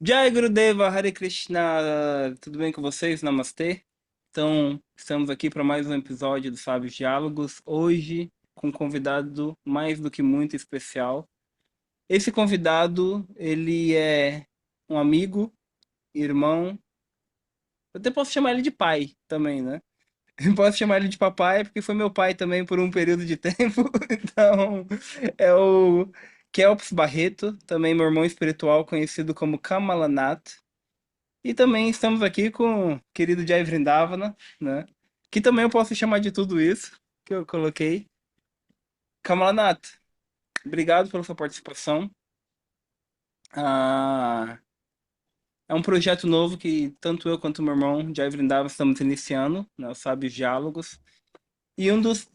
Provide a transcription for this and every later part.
Jai Gurudeva, Hare Krishna, tudo bem com vocês? Namastê. Então, estamos aqui para mais um episódio dos Sábios Diálogos, hoje com um convidado mais do que muito especial. Esse convidado, ele é um amigo, irmão, eu até posso chamar ele de pai também, né? Posso chamar ele de papai porque foi meu pai também por um período de tempo. Então, é o Kelps Barreto, também meu irmão espiritual conhecido como Kamalanath. E também estamos aqui com o querido Jai Vrindavana, né? Que também eu posso chamar de tudo isso que eu coloquei. Kamalanath, obrigado pela sua participação. Ah, é um projeto novo que tanto eu quanto meu irmão Jai Vrindavana estamos iniciando, né? Os Sábios Diálogos. E um dos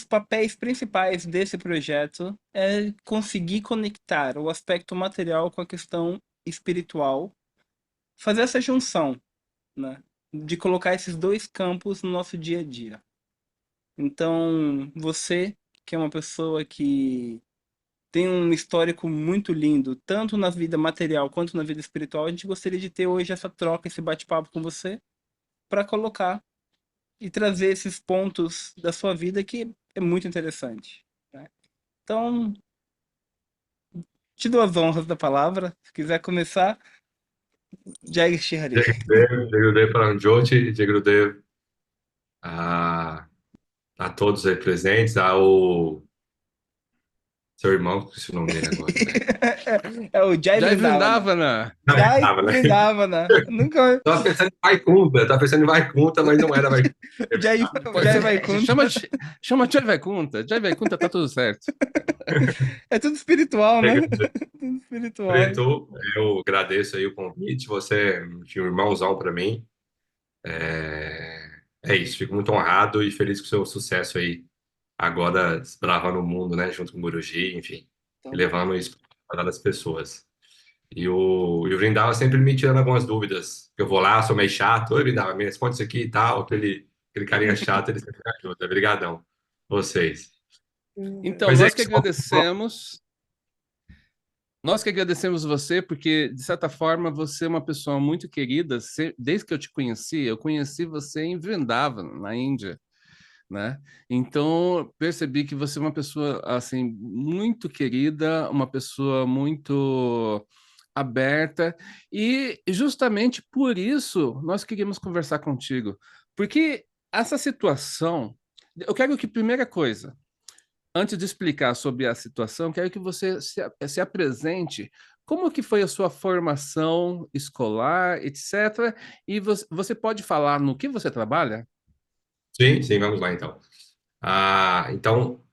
papéis principais desse projeto é conseguir conectar o aspecto material com a questão espiritual, fazer essa junção, né? De colocar esses dois campos no nosso dia a dia. Então, você, que é uma pessoa que tem um histórico muito lindo, tanto na vida material quanto na vida espiritual, a gente gostaria de ter hoje essa troca, esse bate-papo com você, para colocar e trazer esses pontos da sua vida que é muito interessante, né? Então, te dou as honras da palavra. Se quiser começar, Jai Shihari. Jai Gurudev Paranjoti, Jai Gurudev a, a todos aí presentes, ao seu irmão, esqueci o nome dele agora, velho. É o Jai Jai Vrindavana. Vrindavana. Não, Jai tava, né? Vrindavana. Nunca. Tava pensando em Vaikunta, tava pensando em Vaikunta, mas não era Vaikunta. Jai, Pode Jai ser, Vaikunta. chama Jai Vaikunta. Jai Vaikunta tá tudo certo. É tudo espiritual, Jai né? Gurudev Tudo espiritual. Preto, eu agradeço aí o convite, você é um irmãozão para mim. É isso, fico muito honrado e feliz com o seu sucesso aí, agora desbravando o mundo, né, junto com o Guruji, enfim, e Então, levando isso para das pessoas. E o Vrindava sempre me tirando algumas dúvidas. Eu vou lá, sou meio chato. Oi, Vrindava, me responde isso aqui e tal. Aquele carinha chato, ele sempre me ajuda. Obrigadão, vocês. Então, Mas é isso. nós que agradecemos você, porque, de certa forma, você é uma pessoa muito querida. Desde que eu te conheci, eu conheci você em Vrindavan, na Índia, né? Então, percebi que você é uma pessoa, assim, muito querida, uma pessoa muito aberta, e justamente por isso nós queríamos conversar contigo, porque essa situação, eu quero que, primeira coisa, antes de explicar sobre a situação, quero que você se apresente, como que foi a sua formação escolar, etc. E você pode falar no que você trabalha? Sim, sim, vamos lá então. Então,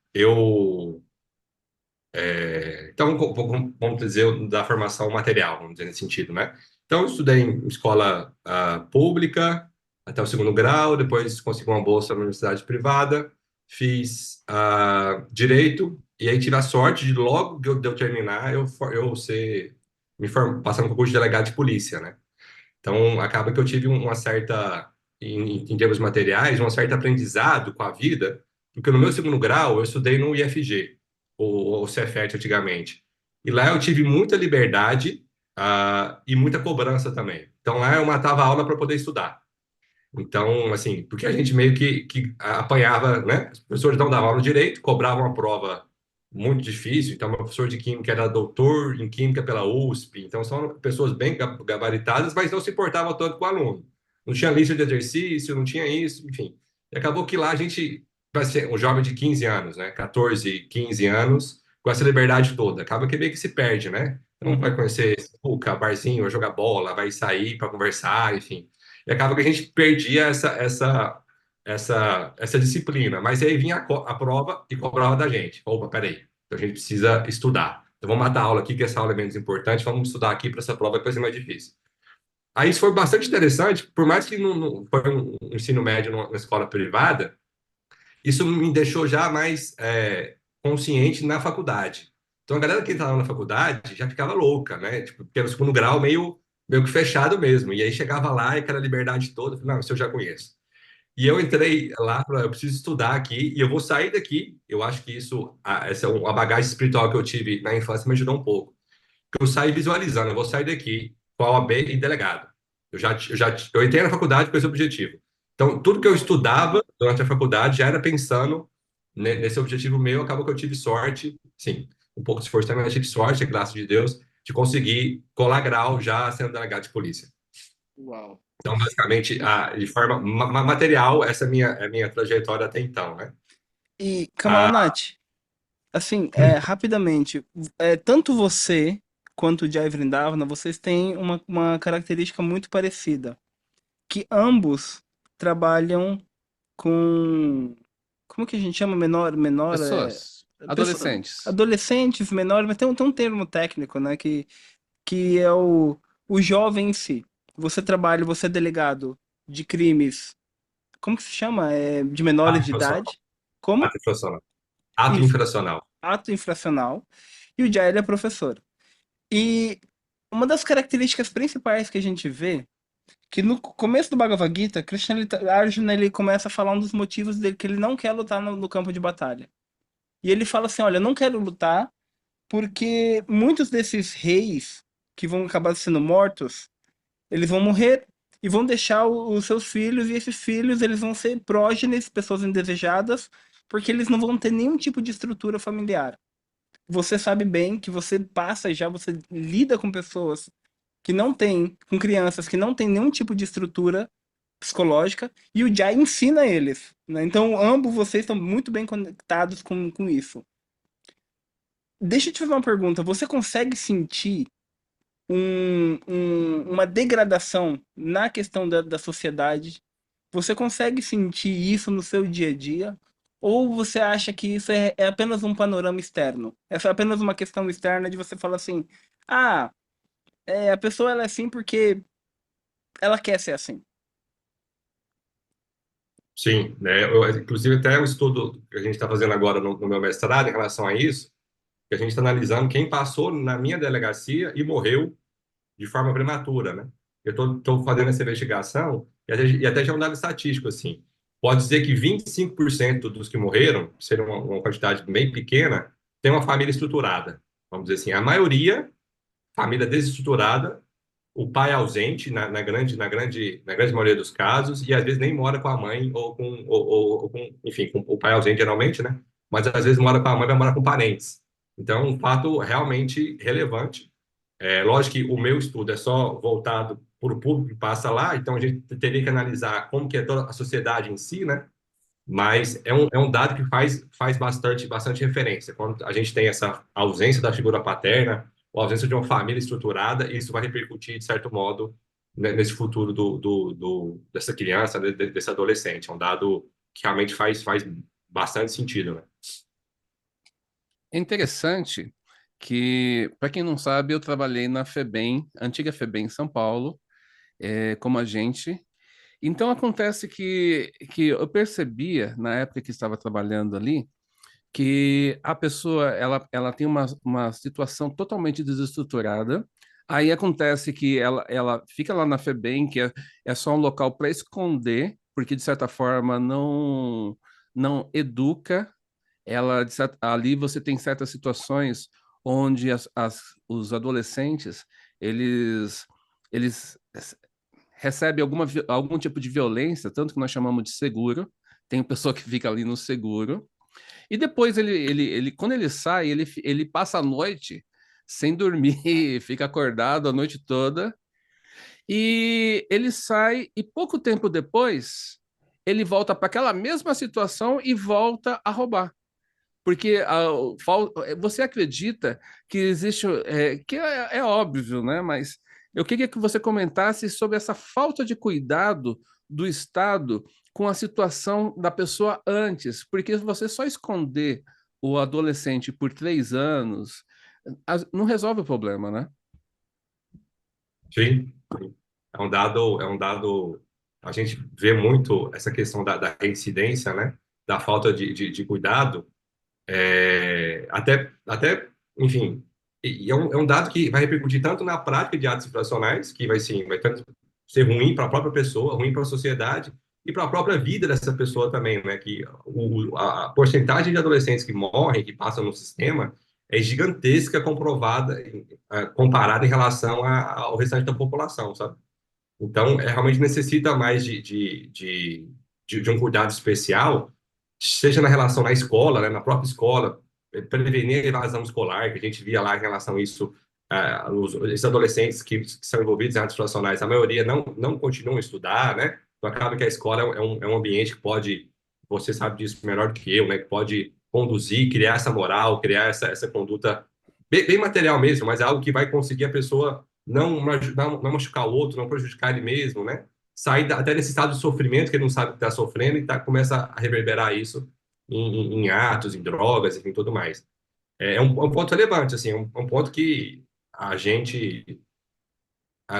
então, vamos dizer, da formação material, vamos dizer nesse sentido, né? Então, eu estudei em escola pública até o segundo grau, depois consegui uma bolsa na universidade privada, fiz direito, e aí tive a sorte de logo de eu terminar, eu passar no concurso de delegado de polícia, né? Então, acaba que eu tive uma certa, em termos materiais, um certo aprendizado com a vida, porque no meu segundo grau eu estudei no IFG, ou Cefet antigamente. E lá eu tive muita liberdade, e muita cobrança também. Então lá eu matava a aula para poder estudar. Então, assim, porque a gente meio que apanhava, né? Os professores não davam aula direito, cobravam uma prova muito difícil. Então, meu professor de química era doutor em química pela USP. Então, são pessoas bem gabaritadas, mas não se importavam tanto com o aluno. Não tinha lista de exercício, não tinha isso, enfim. E acabou que lá a gente, vai ser um jovem de 15 anos, né? 14, 15 anos, com essa liberdade toda. Acaba que meio que se perde, né? Então, vai uhum. conhecer sinuca, barzinho, vai jogar bola, vai sair para conversar, enfim. E acaba que a gente perdia essa disciplina. Mas aí vinha a prova e cobrava da gente. Opa, peraí. Então a gente precisa estudar. Então vamos matar a aula aqui, que essa aula é menos importante. Vamos estudar aqui para essa prova que vai ser mais difícil. Aí isso foi bastante interessante, por mais que não foi um ensino médio numa escola privada, isso me deixou já mais consciente na faculdade. Então a galera que entrava na faculdade já ficava louca, né? Tipo, porque era o segundo grau meio que fechado mesmo. E aí chegava lá e aquela liberdade toda, eu falei, não, isso eu já conheço. E eu entrei lá, falei, eu preciso estudar aqui e eu vou sair daqui. Eu acho que essa é uma bagagem espiritual que eu tive na infância me ajudou um pouco. Eu saí visualizando, eu vou sair daqui com a OAB e delegado. Eu entrei na faculdade com esse objetivo. Então, tudo que eu estudava durante a faculdade já era pensando nesse objetivo meu. Acabou que eu tive sorte, sim, um pouco de esforço também, mas tive sorte, graças de Deus, de conseguir colar grau já sendo delegado de polícia. Uau. Então, basicamente, de forma material, essa é a minha trajetória até então, né? E, Kamal Ah, Nath, assim, rapidamente, tanto você quanto o Jai Vrindavana, vocês têm uma característica muito parecida, que ambos trabalham com, como que a gente chama menor, Pessoas, adolescentes. adolescentes, menores, mas tem um termo técnico, né, que é o jovem em si. Você é delegado de crimes, como que se chama? De ato menores de infracional. idade. Como? Ato infracional. Ato Isso, infracional. ato infracional. E o Jai, ele é professor. E uma das características principais que a gente vê, que no começo do Bhagavad Gita, Arjuna, ele começa a falar um dos motivos dele que ele não quer lutar no campo de batalha. E ele fala assim, olha, eu não quero lutar porque muitos desses reis que vão acabar sendo mortos, eles vão morrer e vão deixar os seus filhos, e esses filhos eles vão ser prógenes, pessoas indesejadas, porque eles não vão ter nenhum tipo de estrutura familiar. Você sabe bem que você passa já, você lida com pessoas que não têm, com crianças que não têm nenhum tipo de estrutura psicológica, e o Jai ensina eles, né? Então, ambos vocês estão muito bem conectados com isso. Deixa eu te fazer uma pergunta. Você consegue sentir uma degradação na questão da sociedade? Você consegue sentir isso no seu dia a dia? Ou você acha que isso é apenas um panorama externo? É só apenas uma questão externa de você falar assim: ah, a pessoa ela é assim porque ela quer ser assim. Sim, né? Inclusive, até o estudo que a gente está fazendo agora no meu mestrado em relação a isso, que a gente está analisando quem passou na minha delegacia e morreu de forma prematura, né? Eu estou fazendo essa investigação e até já é um dado estatístico, assim. Pode dizer que 25% dos que morreram, seria uma quantidade bem pequena, tem uma família estruturada. Vamos dizer assim, a maioria, família desestruturada, o pai é ausente na grande maioria dos casos, e às vezes nem mora com a mãe enfim, com o pai ausente geralmente, né? Mas às vezes mora com a mãe, vai morar com parentes. Então, um fato realmente relevante. Lógico que o meu estudo é só voltado para o público que passa lá, então a gente teria que analisar como que é toda a sociedade em si, né? Mas é um dado que faz bastante referência. Quando a gente tem essa ausência da figura paterna, ou ausência de uma família estruturada, isso vai repercutir, de certo modo, né, nesse futuro dessa criança, desse adolescente. É um dado que realmente faz bastante sentido, né? É interessante que, para quem não sabe, eu trabalhei na FEBEM, antiga FEBEM em São Paulo, como agente. Então acontece que eu percebia, na época que estava trabalhando ali, que a pessoa ela tem uma situação totalmente desestruturada. Aí acontece que ela fica lá na FEBEM, que é só um local para esconder, porque de certa forma não educa. Ali você tem certas situações onde os adolescentes eles recebem algum tipo de violência, tanto que nós chamamos de seguro. Tem pessoa que fica ali no seguro. E depois quando ele sai, ele passa a noite sem dormir, fica acordado a noite toda. E ele sai e pouco tempo depois ele volta para aquela mesma situação e volta a roubar. Porque você acredita que existe, que é óbvio, né? Mas eu queria que você comentasse sobre essa falta de cuidado do Estado com a situação da pessoa antes, porque você só esconder o adolescente por 3 anos não resolve o problema, né? Sim, sim. É um dado. A gente vê muito essa questão da reincidência, né? Da falta de cuidado. Enfim, e é um dado que vai repercutir tanto na prática de atos infracionais, que vai tanto ser ruim para a própria pessoa, ruim para a sociedade e para a própria vida dessa pessoa também, né? Que a porcentagem de adolescentes que morrem, que passam no sistema, é gigantesca, comprovada, comparada em relação ao restante da população, sabe? Então, realmente necessita mais de um cuidado especial, seja na relação na escola, né, na própria escola, prevenir a evasão escolar, que a gente via lá em relação a isso, os adolescentes que são envolvidos em artes profissionais, a maioria não continuam a estudar, né? Então, acaba que a escola é um ambiente que pode, você sabe disso melhor do que eu, né? Que pode conduzir, criar essa moral, criar essa conduta bem material mesmo, mas é algo que vai conseguir a pessoa não machucar o outro, não prejudicar ele mesmo, né? Sair até desse estado de sofrimento que ele não sabe que está sofrendo e começa a reverberar isso em atos, em drogas, enfim, tudo mais. É um ponto relevante, assim, é um ponto que a gente,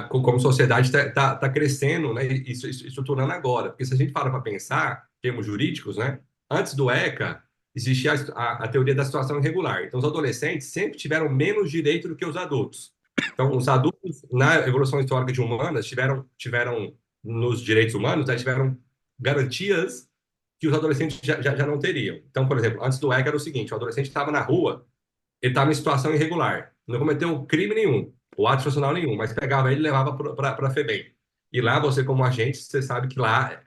como sociedade, está crescendo, né, e estruturando agora. Porque se a gente para pensar, em termos jurídicos, né, antes do ECA, existia a teoria da situação irregular. Então, os adolescentes sempre tiveram menos direito do que os adultos. Então, os adultos, na evolução histórica de humanas, tiveram nos direitos humanos, né, tiveram garantias que os adolescentes já não teriam. Então, por exemplo, antes do ECA era o seguinte, o adolescente estava na rua, ele estava em situação irregular, não cometeu crime nenhum, ou ato profissional nenhum, mas pegava ele e levava para a FEBEM. E lá, você como agente, você sabe que lá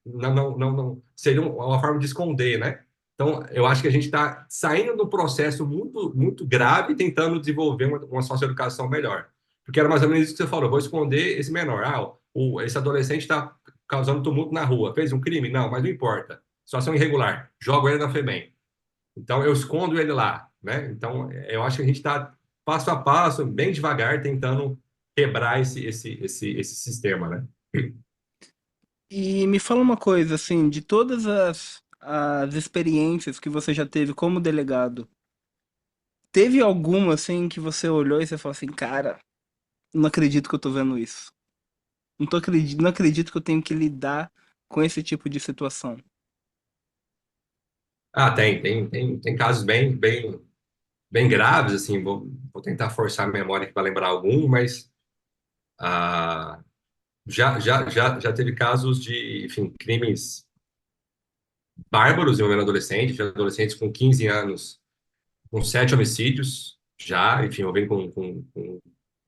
não seria uma forma de esconder, né? Então, eu acho que a gente está saindo de um processo muito, muito grave, tentando desenvolver uma socioeducação melhor. Porque era mais ou menos isso que você falou, vou esconder esse menor. Esse adolescente está causando tumulto na rua, fez um crime? Não, mas não importa. Situação irregular, jogo ele na FEBEM. Então, eu escondo ele lá, né? Então, eu acho que a gente está passo a passo, bem devagar, tentando quebrar esse sistema, né? E me fala uma coisa, assim, de todas as experiências que você já teve como delegado, teve alguma, assim, que você olhou e você falou assim, cara, não acredito que eu tô vendo isso. Não acredito que eu tenho que lidar com esse tipo de situação. Tem casos bem graves, assim, vou tentar forçar a memória aqui para lembrar algum, mas ah, já teve casos de, enfim, crimes bárbaros envolvendo adolescentes, de adolescentes com 15 anos, com 7 homicídios, já, enfim, envolvendo com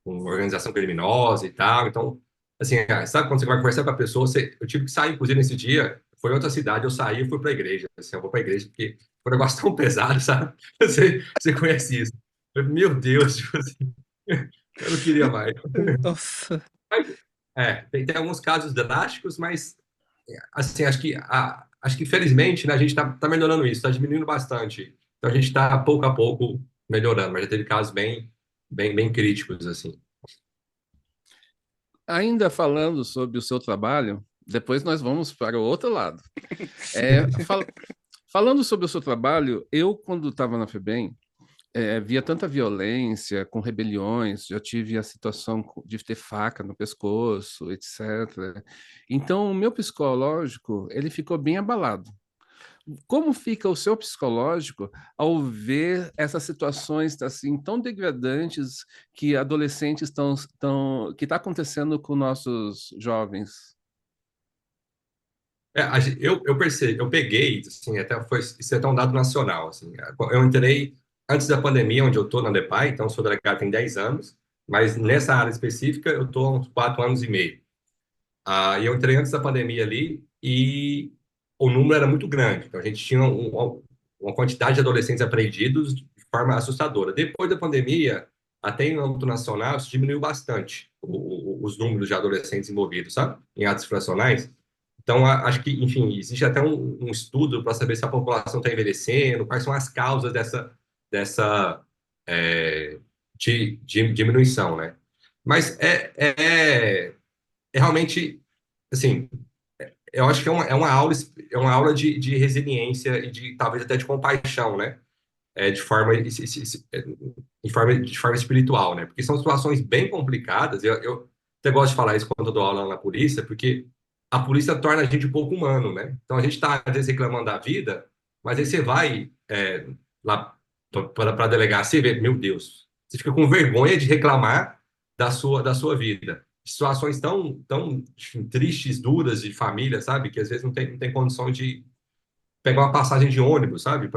organização criminosa e tal. Então, assim, sabe quando você vai conversar com a pessoa, eu tive que sair, inclusive, nesse dia, foi em outra cidade, eu saí e fui para a igreja. Assim, eu vou para a igreja porque foi um negócio tão pesado, sabe? Você conhece isso. Meu Deus, tipo assim, eu não queria mais. Nossa. Tem alguns casos drásticos, mas assim, acho que felizmente, né, a gente está melhorando isso, está diminuindo bastante. Então a gente está pouco a pouco melhorando, mas já teve casos bem críticos assim. Ainda falando sobre o seu trabalho, depois nós vamos para o outro lado. Falando sobre o seu trabalho, eu, quando estava na FEBEM, via tanta violência com rebeliões, já tive a situação de ter faca no pescoço, etc. Então, o meu psicológico, ele ficou bem abalado. Como fica o seu psicológico ao ver essas situações assim tão degradantes que adolescentes que está acontecendo com nossos jovens? Eu percebi, eu peguei, assim, até isso é até um dado nacional, assim, eu entrei antes da pandemia, onde eu estou na DEPAI, então sou delegado tem 10 anos, mas nessa área específica eu estou há uns 4 anos e meio. E eu entrei antes da pandemia ali e o número era muito grande. Então, a gente tinha uma quantidade de adolescentes apreendidos de forma assustadora. Depois da pandemia, até em âmbito nacional, isso diminuiu bastante os números de adolescentes envolvidos, sabe? Em atos infracionais. Então, acho que, enfim, existe até um estudo para saber se a população está envelhecendo, quais são as causas dessa é, de diminuição, né? Mas realmente, assim, eu acho que é uma aula de resiliência e talvez até de compaixão, né? De forma espiritual, né? Porque são situações bem complicadas. Eu até gosto de falar isso quando eu dou aula na polícia, porque a polícia torna a gente um pouco humano, né? Então a gente está, às vezes, reclamando da vida, mas aí você vai lá para a delegacia e vê, meu Deus, você fica com vergonha de reclamar da sua vida. Situações tão tristes, duras de família, sabe? Que às vezes não tem condição de pegar uma passagem de ônibus, sabe?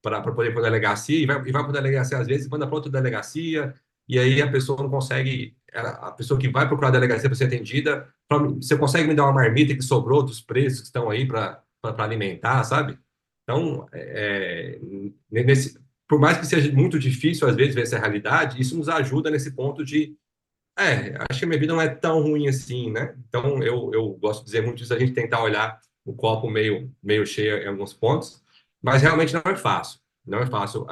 para poder ir para a delegacia, e vai para a delegacia às vezes, manda para outra delegacia, e aí a pessoa não consegue, a pessoa que vai procurar a delegacia para ser atendida, você consegue me dar uma marmita que sobrou dos preços que estão aí para alimentar, sabe? Então, por mais que seja muito difícil às vezes ver essa realidade, isso nos ajuda nesse ponto de acho que a minha vida não é tão ruim assim, né? Então, eu gosto de dizer muito isso, a gente tentar olhar o copo meio cheio em alguns pontos, mas realmente não é fácil. Não é fácil.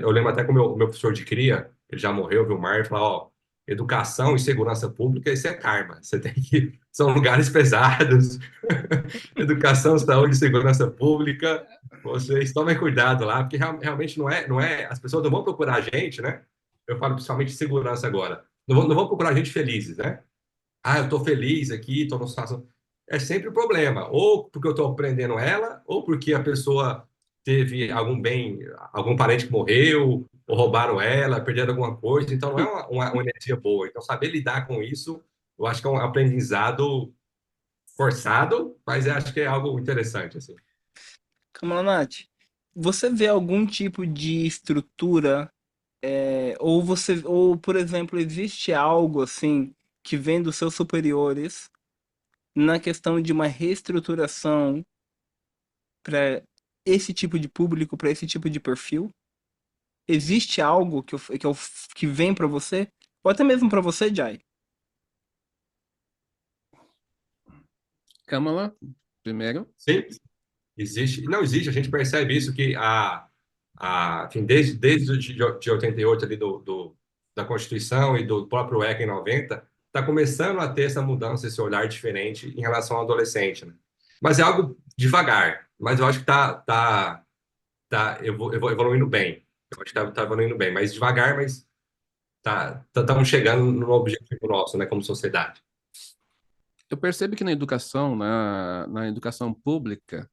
Eu lembro até com o meu professor de cria, ele já morreu, viu, Mar, ele falou, ó, educação e segurança pública, isso é karma. Você tem que... São lugares pesados. Educação, saúde e segurança pública, vocês tomem cuidado lá, porque realmente não é... As pessoas não vão procurar a gente, né? Eu falo principalmente de segurança agora. Não vão procurar gente felizes, né? Ah, eu tô feliz aqui, tô numa situação. É sempre o problema. Ou porque eu tô prendendo ela, ou porque a pessoa teve algum bem, algum parente que morreu, ou roubaram ela, perderam alguma coisa. Então, não é uma energia boa. Então, saber lidar com isso, eu acho que é um aprendizado forçado, mas eu acho que é algo interessante, assim. Camila Nath, você vê algum tipo de estrutura, ou por exemplo, existe algo assim que vem dos seus superiores na questão de uma reestruturação para esse tipo de público, para esse tipo de perfil? Existe algo que vem para você? Ou até mesmo para você, Jai? Câmara, primeiro. Sim, existe. Não existe, a gente percebe isso que enfim, desde de 88 ali da Constituição e do próprio ECA em 90, está começando a ter essa mudança, esse olhar diferente em relação ao adolescente, né? Mas é algo devagar, mas eu acho que tá evoluindo bem. Eu acho que tá evoluindo bem, mas devagar, mas estamos chegando no objetivo nosso, né, como sociedade. Eu percebo que na educação, na educação pública,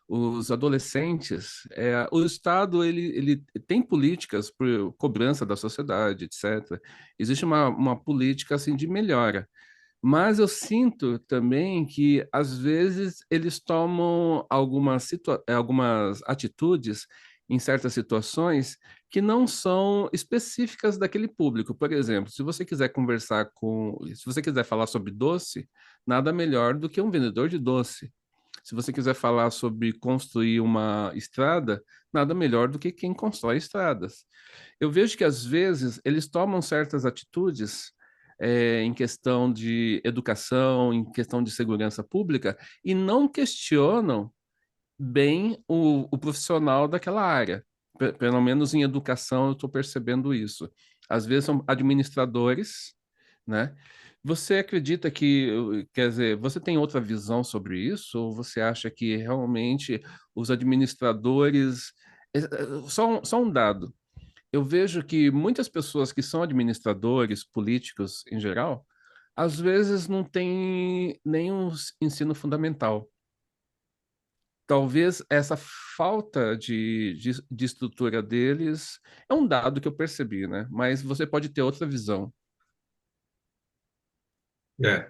os adolescentes, o Estado ele tem políticas por cobrança da sociedade, etc. Existe uma política assim de melhora. Mas eu sinto também que, às vezes, eles tomam algumas atitudes em certas situações que não são específicas daquele público. Por exemplo, se você quiser falar sobre doce, nada melhor do que um vendedor de doce. Se você quiser falar sobre construir uma estrada, nada melhor do que quem constrói estradas. Eu vejo que, às vezes, eles tomam certas atitudes em questão de educação, em questão de segurança pública, e não questionam bem o profissional daquela área. Pelo menos em educação eu estou percebendo isso. Às vezes são administradores, né? Você acredita que, quer dizer, você tem outra visão sobre isso? Ou você acha que realmente os administradores. Só um dado. Eu vejo que muitas pessoas que são administradores, políticos em geral, às vezes não têm nenhum ensino fundamental. Talvez essa falta de estrutura deles é um dado que eu percebi, né? Mas você pode ter outra visão. É,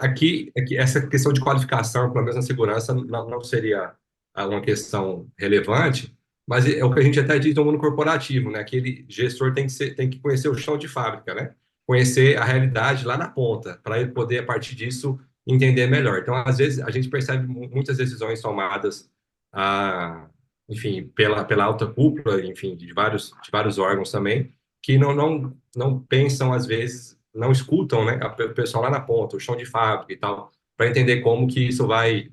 aqui essa questão de qualificação, pelo menos na segurança, não seria uma questão relevante, mas é o que a gente até diz no mundo corporativo, né? Aquele gestor tem que conhecer o chão de fábrica, né? Conhecer a realidade lá na ponta, para ele poder, a partir disso, entender melhor. Então, às vezes, a gente percebe muitas decisões tomadas, ah, enfim, pela alta cúpula, enfim, de vários órgãos também, que não pensam, às vezes, não escutam, né, o pessoal lá na ponta, o chão de fábrica e tal, para entender como que isso vai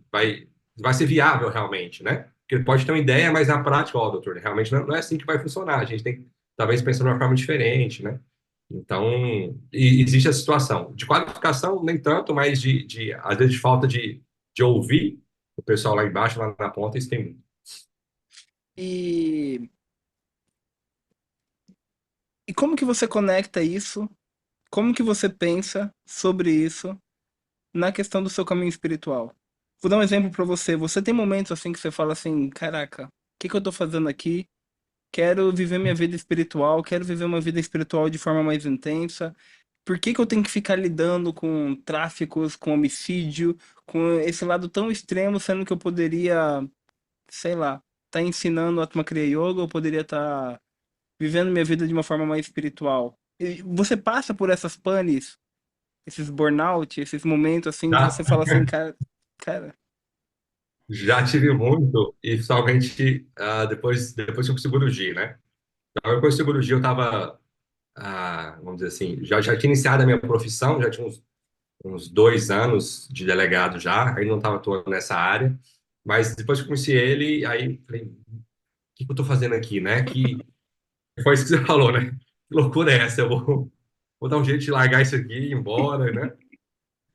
ser viável realmente, né? Porque ele pode ter uma ideia, mas na prática, ó, doutor, realmente não é assim que vai funcionar. A gente tem que, talvez, pensar de uma forma diferente, né? Então, existe a situação de qualificação, nem tanto, mas às vezes, de falta de ouvir o pessoal lá embaixo, lá na ponta, isso tem muito. E, e como que você conecta isso? Como que você pensa sobre isso na questão do seu caminho espiritual? Vou dar um exemplo para você. Você tem momentos assim que você fala assim, caraca, o que que eu tô fazendo aqui? Quero viver minha vida espiritual, quero viver uma vida espiritual de forma mais intensa. Por que que eu tenho que ficar lidando com tráficos, com homicídio, com esse lado tão extremo, sendo que eu poderia, sei lá. estar ensinando Atma Kriya Yoga, eu poderia estar vivendo minha vida de uma forma mais espiritual. E você passa por essas panes, esses burnout, esses momentos assim que Já, você fala assim, cara, já tive muito, e principalmente depois que eu fiz cirurgia, né? Então, depois da cirurgia eu estava, vamos dizer assim, já tinha iniciado a minha profissão, já tinha uns 2 anos de delegado já, aí não estava atuando nessa área, mas depois que eu conheci ele, aí falei, o que que eu estou fazendo aqui, né? Que foi isso que você falou, né? Que loucura é essa? Vou dar um jeito de largar isso aqui e ir embora, né?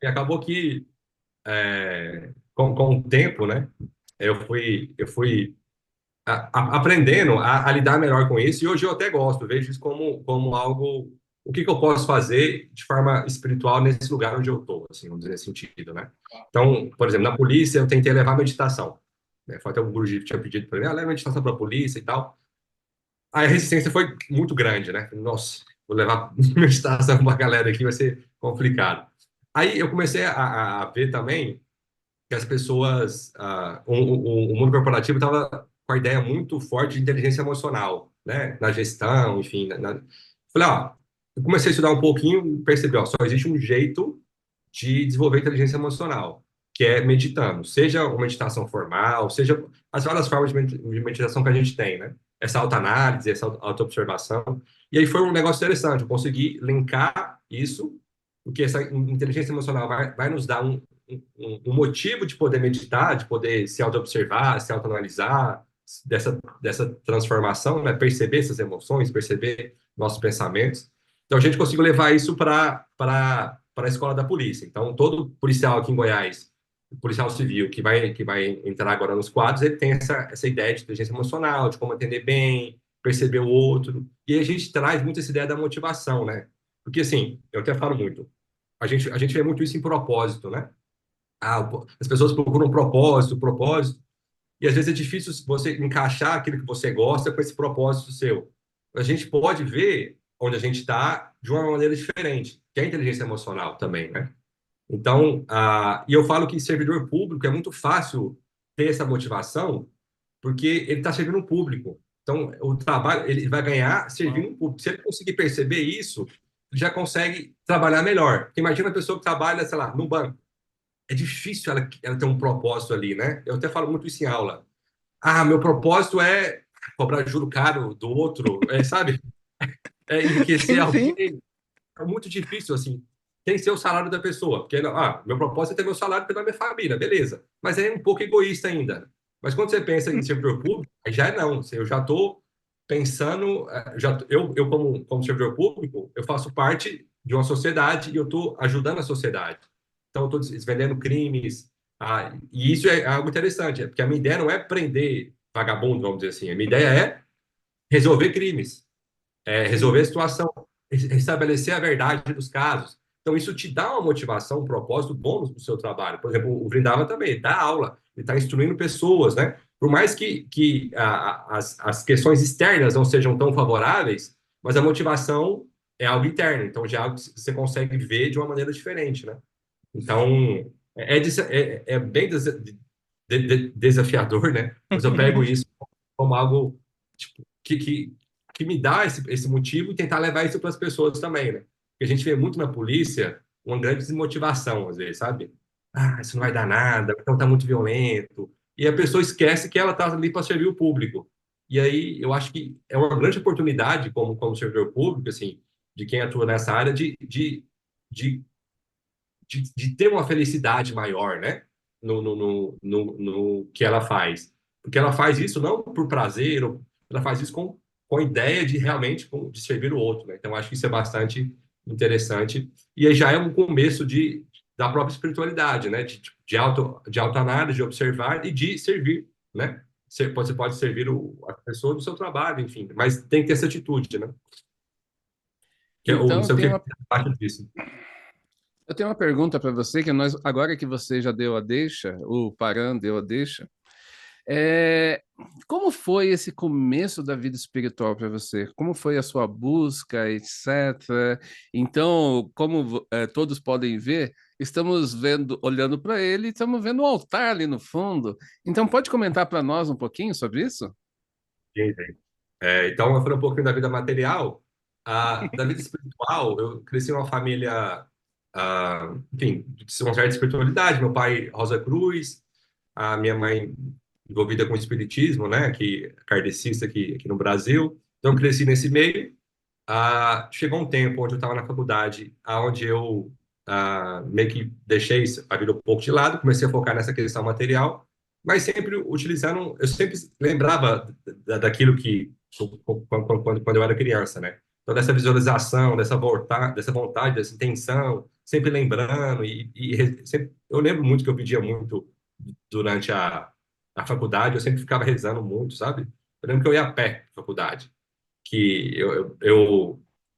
E acabou que, com o tempo, né? Eu fui aprendendo a lidar melhor com isso, e hoje eu até gosto, vejo isso como algo, o que que eu posso fazer de forma espiritual nesse lugar onde eu estou, assim, vamos dizer nesse sentido, né? Então, por exemplo, na polícia eu tentei levar meditação, né? Foi até o Guruji que tinha pedido para mim, leva meditação para a polícia e tal. Aí a resistência foi muito grande, né? Nossa, vou levar meditação para a galera aqui, vai ser complicado. Aí eu comecei a ver também que as pessoas, o mundo corporativo estava com a ideia muito forte de inteligência emocional, né? Na gestão, enfim. Falei, ó, eu comecei a estudar um pouquinho e percebi, ó, só existe um jeito de desenvolver inteligência emocional, que é meditando. Seja uma meditação formal, seja as várias formas de meditação que a gente tem, né? Essa autoanálise, essa autoobservação. E aí foi um negócio interessante, eu consegui linkar isso, porque essa inteligência emocional vai nos dar um motivo de poder meditar, de poder se auto-observar, se autoanalisar, dessa transformação, né? Perceber essas emoções, perceber nossos pensamentos. Então, a gente conseguiu levar isso para a escola da polícia. Então, todo policial aqui em Goiás, policial civil, que vai entrar agora nos quadros, ele tem essa ideia de inteligência emocional, de como atender bem, perceber o outro. E a gente traz muito essa ideia da motivação, né? Porque, assim, eu até falo muito, a gente vê muito isso em propósito, né? As pessoas procuram propósito, propósito, e às vezes é difícil você encaixar aquilo que você gosta com esse propósito seu. A gente pode ver onde a gente está de uma maneira diferente, que é a inteligência emocional também, né? Então, e eu falo que servidor público é muito fácil ter essa motivação, porque ele está servindo um público. Então, o trabalho, ele vai ganhar servindo um público. Se ele conseguir perceber isso, ele já consegue trabalhar melhor. Porque imagina a pessoa que trabalha, sei lá, no banco. É difícil ela ter um propósito ali, né? Eu até falo muito isso em aula. Meu propósito é cobrar juro caro do outro, sabe? É enriquecer sim, sim. alguém. É muito difícil, assim. Tem que ser o salário da pessoa. Porque, meu propósito é ter meu salário pela minha família, beleza. Mas é um pouco egoísta ainda. Mas quando você pensa em servidor público, aí já não. Eu já estou pensando, eu como servidor público, eu faço parte de uma sociedade e eu estou ajudando a sociedade. Então, eu estou desvendando crimes. E isso é algo interessante, porque a minha ideia não é prender vagabundo, vamos dizer assim. A minha ideia é resolver crimes, resolver a Sim. situação, estabelecer a verdade dos casos. Então, isso te dá uma motivação, um propósito bom no seu trabalho. Por exemplo, o Vrindava também dá aula, ele está instruindo pessoas, né? Por mais que as questões externas não sejam tão favoráveis, mas a motivação é algo interno, então já é algo que você consegue ver de uma maneira diferente, né? Então, é bem desafiador, né? Mas eu pego isso como algo tipo, que me dá esse motivo e tentar levar isso para as pessoas também, né? Porque a gente vê muito na polícia uma grande desmotivação, às vezes, sabe? Isso não vai dar nada, então tá muito violento. E a pessoa esquece que ela tá ali para servir o público. E aí eu acho que é uma grande oportunidade, como servidor público, assim, de quem atua nessa área, de de ter uma felicidade maior, né? No que ela faz. Porque ela faz isso não por prazer, ela faz isso com a ideia de realmente de servir o outro, né? Então, acho que isso é bastante interessante. E aí já é um começo da própria espiritualidade, né? De autoanálise, de observar e de servir, né? Você pode servir a pessoa do seu trabalho, enfim, mas tem que ter essa atitude, né? Eu não Então, sei o que é parte disso. eu tenho uma pergunta para você, que nós, agora que você já deu a deixa, o Paran deu a deixa, é, como foi esse começo da vida espiritual para você? Como foi a sua busca, etc. Então, como todos podem ver, estamos vendo, olhando para ele, e estamos vendo um altar ali no fundo. Então, pode comentar para nós um pouquinho sobre isso? Sim, sim. Então, eu falei um pouquinho da vida material. Da vida espiritual, eu cresci em uma família, enfim, de uma certa espiritualidade. Meu pai, Rosa Cruz, a minha mãe envolvida com o espiritismo, né, que kardecista aqui no Brasil. Então, eu cresci nesse meio. Chegou um tempo onde eu estava na faculdade, onde eu meio que deixei a vida um pouco de lado, comecei a focar nessa questão material, mas sempre utilizando, eu sempre lembrava daquilo que, quando eu era criança, né? Então, dessa visualização, dessa vontade, dessa intenção, sempre lembrando, sempre, eu lembro muito que eu pedia muito durante a faculdade, eu sempre ficava rezando muito, sabe? Eu lembro que eu ia a pé à faculdade que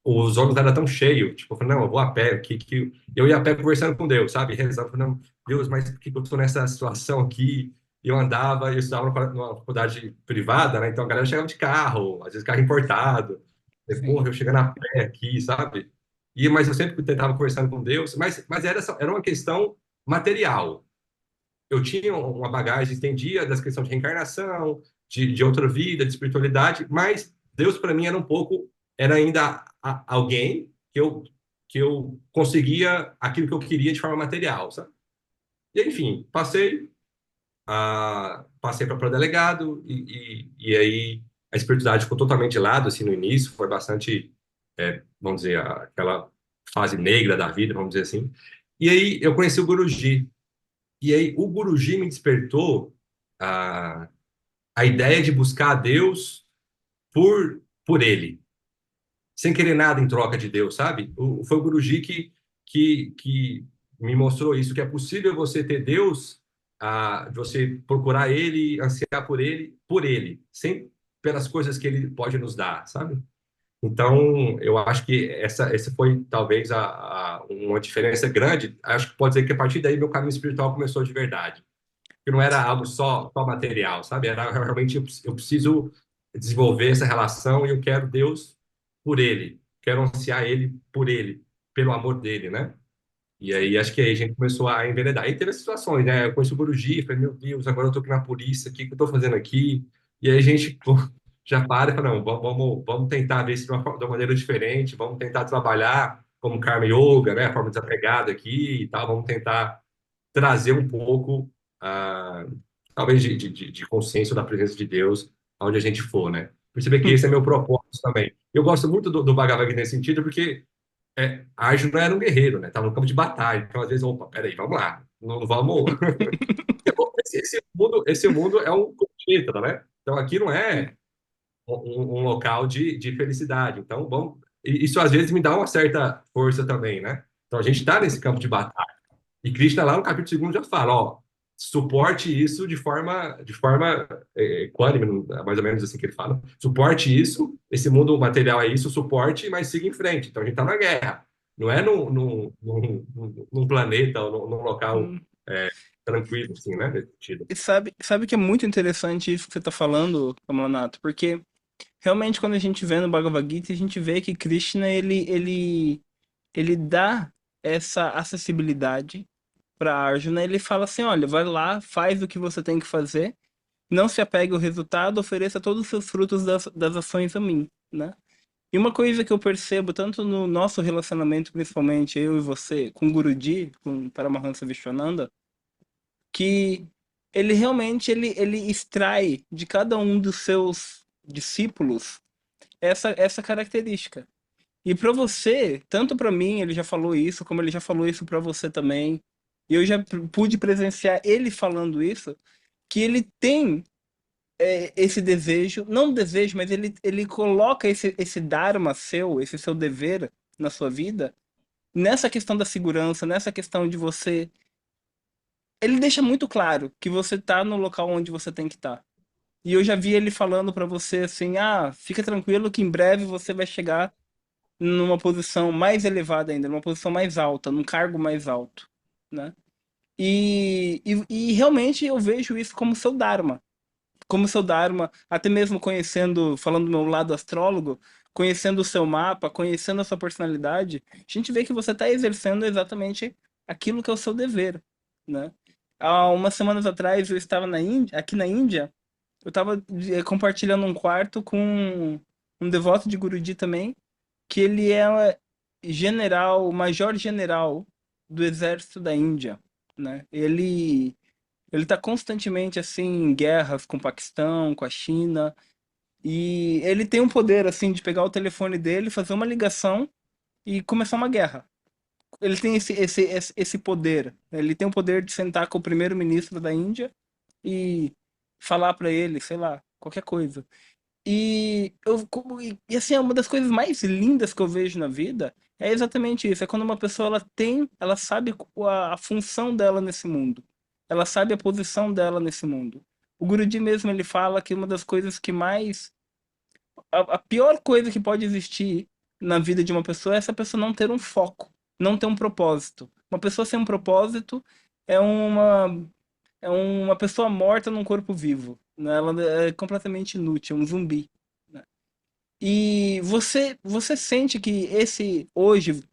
os ônibus eram tão cheios, tipo, eu falei, não, eu vou a pé, que eu ia a pé conversando com Deus, sabe? Rezando, falei, não, Deus, mas por que eu tô nessa situação aqui? E eu andava, eu estudava numa faculdade privada, né? Então a galera chegava de carro, às vezes carro importado. Eu, Sim. porra, eu chegando a pé aqui, sabe? Mas eu sempre tentava conversando com Deus, mas era uma questão material. Eu tinha uma bagagem, entendia das questões de reencarnação, de outra vida, de espiritualidade, mas Deus para mim era um pouco, era ainda alguém que eu conseguia aquilo que eu queria de forma material, sabe? E enfim, passei para delegado e aí a espiritualidade ficou totalmente de lado assim no início, foi bastante, vamos dizer, aquela fase negra da vida, vamos dizer assim. E aí eu conheci o Guruji. E aí o Guruji me despertou a, a ideia de buscar a Deus por ele, sem querer nada em troca de Deus, sabe? Foi o Guruji que me mostrou isso, que é possível você ter Deus, você procurar ele, ansiar por ele, sem pelas coisas que ele pode nos dar, sabe? Então, eu acho que essa foi talvez uma diferença grande. Acho que pode dizer que a partir daí meu caminho espiritual começou de verdade, que não era algo só material, sabe? Era realmente eu preciso desenvolver essa relação e eu quero Deus por ele, quero ansiar ele por ele, pelo amor dele, né? E aí acho que aí a gente começou a enveredar. Aí teve as situações, né? Eu conheci o Guruji, falei, meu Deus, agora eu tô aqui na polícia, o que que eu tô fazendo aqui? E aí a gente pô, já para e fala, não, vamos tentar ver isso de uma maneira diferente, vamos tentar trabalhar como Karma Yoga, né? A forma desapegada aqui e tal, vamos tentar trazer um pouco, ah, talvez, de consciência da presença de Deus aonde a gente for, né? Perceber que esse é meu propósito também. Eu gosto muito do Bhagavad Gita nesse sentido, porque Arjuna era um guerreiro, né? Tava no campo de batalha. Então, às vezes, opa, peraí, vamos lá. Não vamos. Esse mundo é um planeta, né? Então, aqui não é um local de felicidade. Então, isso às vezes me dá uma certa força também, né? Então, a gente está nesse campo de batalha. E Krishna lá no capítulo segundo já fala, ó, suporte isso de forma equânime, mais ou menos assim que ele fala. Suporte isso, esse mundo material é isso, suporte, mas siga em frente. Então a gente está na guerra. Não é num planeta ou num local Hum. tranquilo, assim, né? Nesse sentido. E sabe que é muito interessante isso que você está falando, Kamalato, porque realmente quando a gente vê no Bhagavad Gita, a gente vê que Krishna ele dá essa acessibilidade para Arjuna, ele fala assim, olha, vai lá, faz o que você tem que fazer, não se apegue ao resultado, ofereça todos os seus frutos das ações a mim, né? E uma coisa que eu percebo, tanto no nosso relacionamento, principalmente eu e você, com o Guruji, com Paramahansa Vishwananda, que ele realmente ele extrai de cada um dos seus discípulos essa característica. E para você, tanto para mim, ele já falou isso, como ele já falou isso para você também. E eu já pude presenciar ele falando isso, que ele tem esse desejo, não desejo, mas ele coloca esse dharma seu, esse seu dever na sua vida, nessa questão da segurança, nessa questão de você. Ele deixa muito claro que você tá no local onde você tem que estar. E eu já vi ele falando para você assim: ah, fica tranquilo que em breve você vai chegar numa posição mais elevada ainda, numa posição mais alta, num cargo mais alto, né? E realmente eu vejo isso como seu Dharma, até mesmo conhecendo, falando do meu lado astrólogo, conhecendo o seu mapa, conhecendo a sua personalidade, a gente vê que você está exercendo exatamente aquilo que é o seu dever, né? Há umas semanas atrás eu estava aqui na Índia, eu estava compartilhando um quarto com um devoto de Gurudi também, que ele é general, major general do exército da Índia, né? Ele tá constantemente assim em guerras com o Paquistão, com a China, e ele tem um poder assim de pegar o telefone dele, fazer uma ligação e começar uma guerra. Ele tem esse poder, né? Ele tem o poder de sentar com o primeiro-ministro da Índia e falar pra ele, sei lá, qualquer coisa. E assim, é uma das coisas mais lindas que eu vejo na vida é exatamente isso. É quando uma pessoa ela sabe a função dela nesse mundo. Ela sabe a posição dela nesse mundo. O Guruji mesmo ele fala que uma das coisas que mais a pior coisa que pode existir na vida de uma pessoa é essa pessoa não ter um foco, não ter um propósito. Uma pessoa sem um propósito é uma pessoa morta num corpo vivo, né? Ela é completamente inútil, é um zumbi, né? E você sente que esse hoje,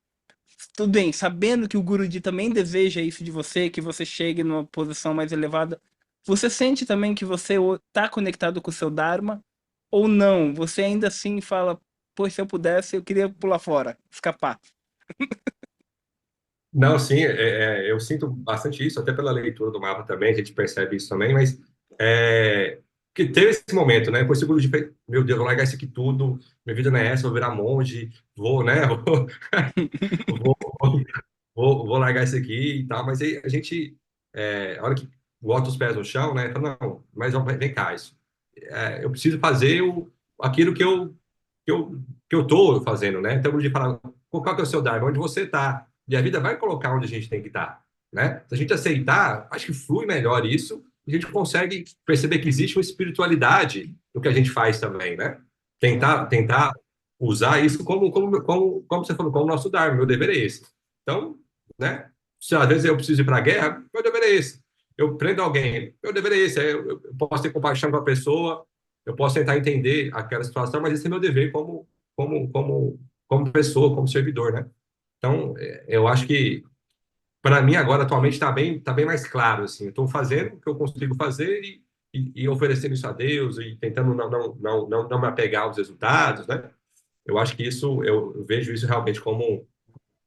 tudo bem, sabendo que o Guruji também deseja isso de você, que você chegue numa posição mais elevada, você sente também que você está conectado com o seu Dharma ou não? Você ainda assim fala, pô, se eu pudesse, eu queria pular fora, escapar. Não, sim, eu sinto bastante isso, até pela leitura do mapa também, a gente percebe isso também, mas que teve esse momento, né? Depois seguro de, meu Deus, vou largar isso aqui tudo, minha vida não é essa, vou virar monge, vou, né? Vou, vou largar isso aqui e tal, mas aí a gente, a hora que bota os pés no chão, né? Fala, não, mas vem cá, eu preciso fazer aquilo que eu, que eu tô fazendo, né? Então, de falar, qual que é o seu Dharma? Onde você tá? E a vida vai colocar onde a gente tem que estar, né? Se a gente aceitar, acho que flui melhor isso, e a gente consegue perceber que existe uma espiritualidade no que a gente faz também, né? Tentar usar isso como você falou, como nosso Dharma, meu dever é esse. Então, né? Se às vezes eu preciso ir para a guerra, meu dever é esse. Eu prendo alguém, meu dever é esse. Eu posso ter compaixão com a pessoa, eu posso tentar entender aquela situação, mas esse é meu dever como, como, como pessoa, como servidor, né? Então, eu acho que para mim agora atualmente tá bem mais claro assim. Eu estou fazendo o que eu consigo fazer e oferecendo isso a Deus e tentando não me apegar aos resultados, né? Eu acho que isso eu vejo isso realmente como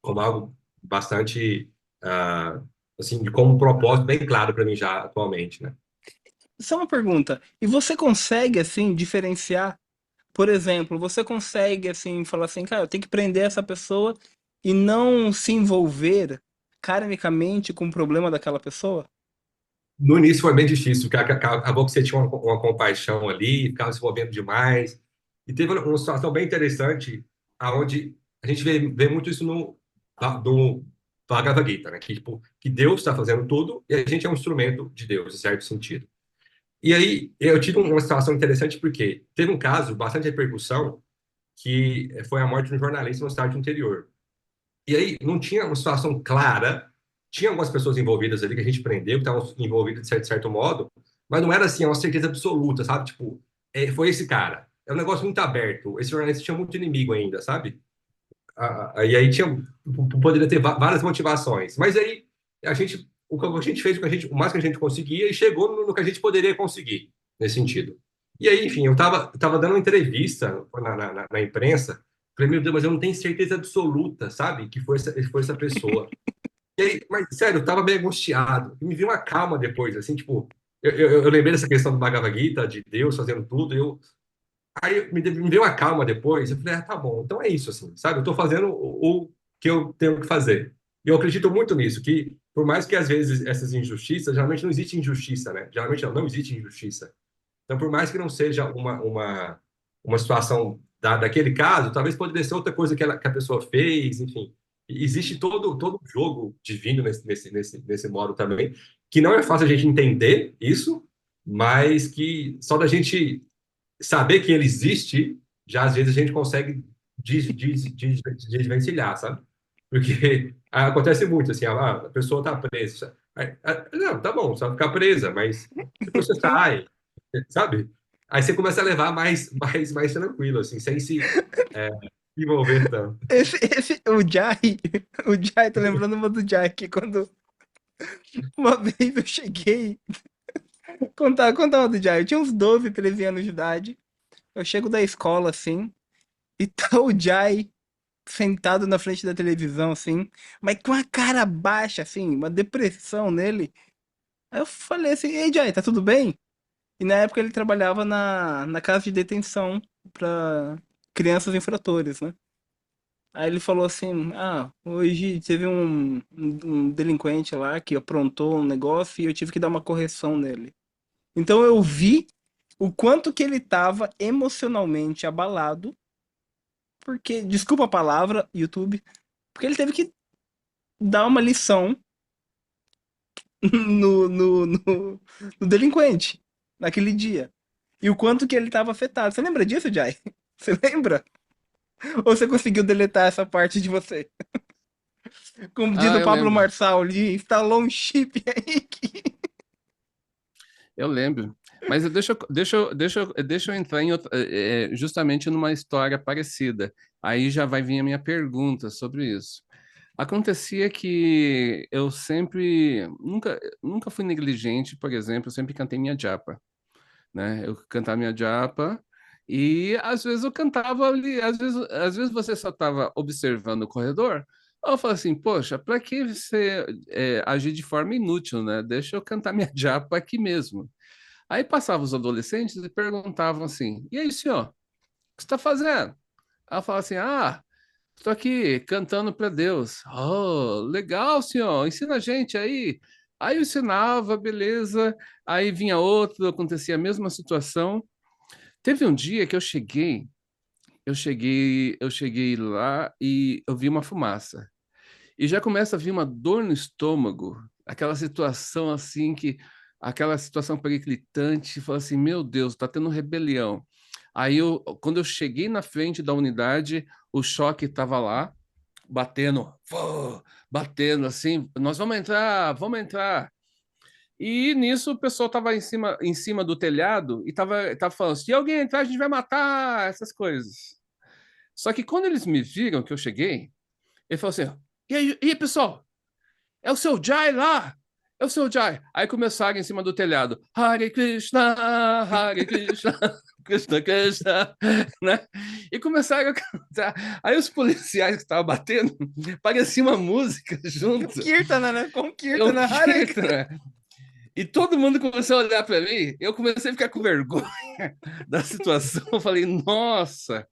algo bastante assim, como um propósito bem claro para mim já atualmente, né? Só uma pergunta, e você consegue, assim, diferenciar, por exemplo, você consegue, assim, falar assim, cara, eu tenho que prender essa pessoa e não se envolver karmicamente com o problema daquela pessoa? No início foi bem difícil, porque acabou que você tinha uma compaixão ali, ficava se envolvendo demais. E teve uma situação bem interessante, aonde a gente vê muito isso no Bhagavad Gita, né? Que, tipo, que Deus está fazendo tudo e a gente é um instrumento de Deus, em certo sentido. E aí eu tive uma situação interessante porque teve um caso, bastante repercussão, que foi a morte de um jornalista no estado do interior. E aí não tinha uma situação clara, tinha algumas pessoas envolvidas ali que a gente prendeu, que estavam envolvidas de certo modo, mas não era assim, uma certeza absoluta, sabe? Tipo, foi esse cara. É um negócio muito aberto. Esse jornalista tinha muito inimigo ainda, sabe? E aí poderia ter várias motivações. Mas aí o que a gente fez, o mais que a gente conseguia e chegou no que a gente poderia conseguir nesse sentido. E aí, enfim, eu tava dando uma entrevista na imprensa. Falei, meu Deus, mas eu não tenho certeza absoluta, sabe, que foi essa pessoa. E aí, mas sério, eu tava bem angustiado. Me veio uma calma depois, assim, tipo, eu lembrei dessa questão do Bhagavad Gita, de Deus fazendo tudo, aí me deu uma calma depois. Eu falei, tá bom, então é isso, assim, sabe? Eu tô fazendo o que eu tenho que fazer. E eu acredito muito nisso, que por mais que às vezes essas injustiças, geralmente não existe injustiça, né? Geralmente não existe injustiça. Então, por mais que não seja uma situação daquele caso, talvez poderia ser outra coisa que a pessoa fez, enfim. E existe todo um jogo divino nesse modo também, que não é fácil a gente entender isso, mas que só da gente saber que ele existe, já às vezes a gente consegue desvencilhar, sabe? Porque acontece muito, assim, a pessoa está presa. Não, tá bom, só ficar presa, mas depois você Sim. sai, sabe? Aí você começa a levar mais tranquilo, assim, sem se envolver tanto. O Jai, o Jai, tô lembrando uma do Jai, que quando uma vez eu cheguei, contar uma do Jai, eu tinha uns 12, 13 anos de idade, eu chego da escola, assim, e tá o Jai sentado na frente da televisão, assim, mas com a cara baixa, assim, uma depressão nele. Aí eu falei assim, ei, Jai, tá tudo bem? E na época ele trabalhava na casa de detenção pra crianças infratores, né? Aí ele falou assim, hoje teve um delinquente lá que aprontou um negócio e eu tive que dar uma correção nele. Então eu vi o quanto que ele tava emocionalmente abalado, porque, desculpa a palavra, YouTube, porque ele teve que dar uma lição no, no, no, no delinquente naquele dia. E o quanto que ele tava afetado. Você lembra disso, Jai? Você lembra? Ou você conseguiu deletar essa parte de você? Como diz Ah, o eu Pablo lembro. Marçal, ele instalou um chip aí que... Eu lembro. Mas deixa eu entrar em justamente numa história parecida. Aí já vai vir a minha pergunta sobre isso. Acontecia que eu sempre, nunca fui negligente, por exemplo, eu sempre cantei minha japa, né? Eu cantava minha japa e às vezes eu cantava ali, às vezes você só estava observando o corredor. Eu falo assim, poxa, para que você agir de forma inútil, né? Deixa eu cantar minha japa aqui mesmo. Aí passavam os adolescentes e perguntavam assim: e aí, senhor, o que você está fazendo? Aí eu falava assim: estou aqui cantando para Deus. Oh, legal, senhor, ensina a gente aí. Aí eu ensinava, beleza. Aí vinha outro, acontecia a mesma situação. Teve um dia que eu cheguei lá e eu vi uma fumaça. E já começa a vir uma dor no estômago, aquela situação periclitante, fala assim, meu Deus, tá tendo rebelião. Quando eu cheguei na frente da unidade, o choque estava lá, batendo, batendo assim, nós vamos entrar, vamos entrar. E nisso o pessoal estava em cima do telhado e tava falando, se alguém entrar, a gente vai matar, essas coisas. Só que quando eles me viram que eu cheguei, ele falou assim, e aí, pessoal? É o seu Jai lá! É o seu Jai! Aí começaram em cima do telhado. Hare Krishna, Krishna Krishna, né? E começaram a cantar. Aí os policiais que estavam batendo, parecia uma música Com junto. Kirtana, né? Com Eu Kirtana. quieto, né? E todo mundo começou a olhar para mim. Eu comecei a ficar com vergonha da situação. Eu falei, nossa.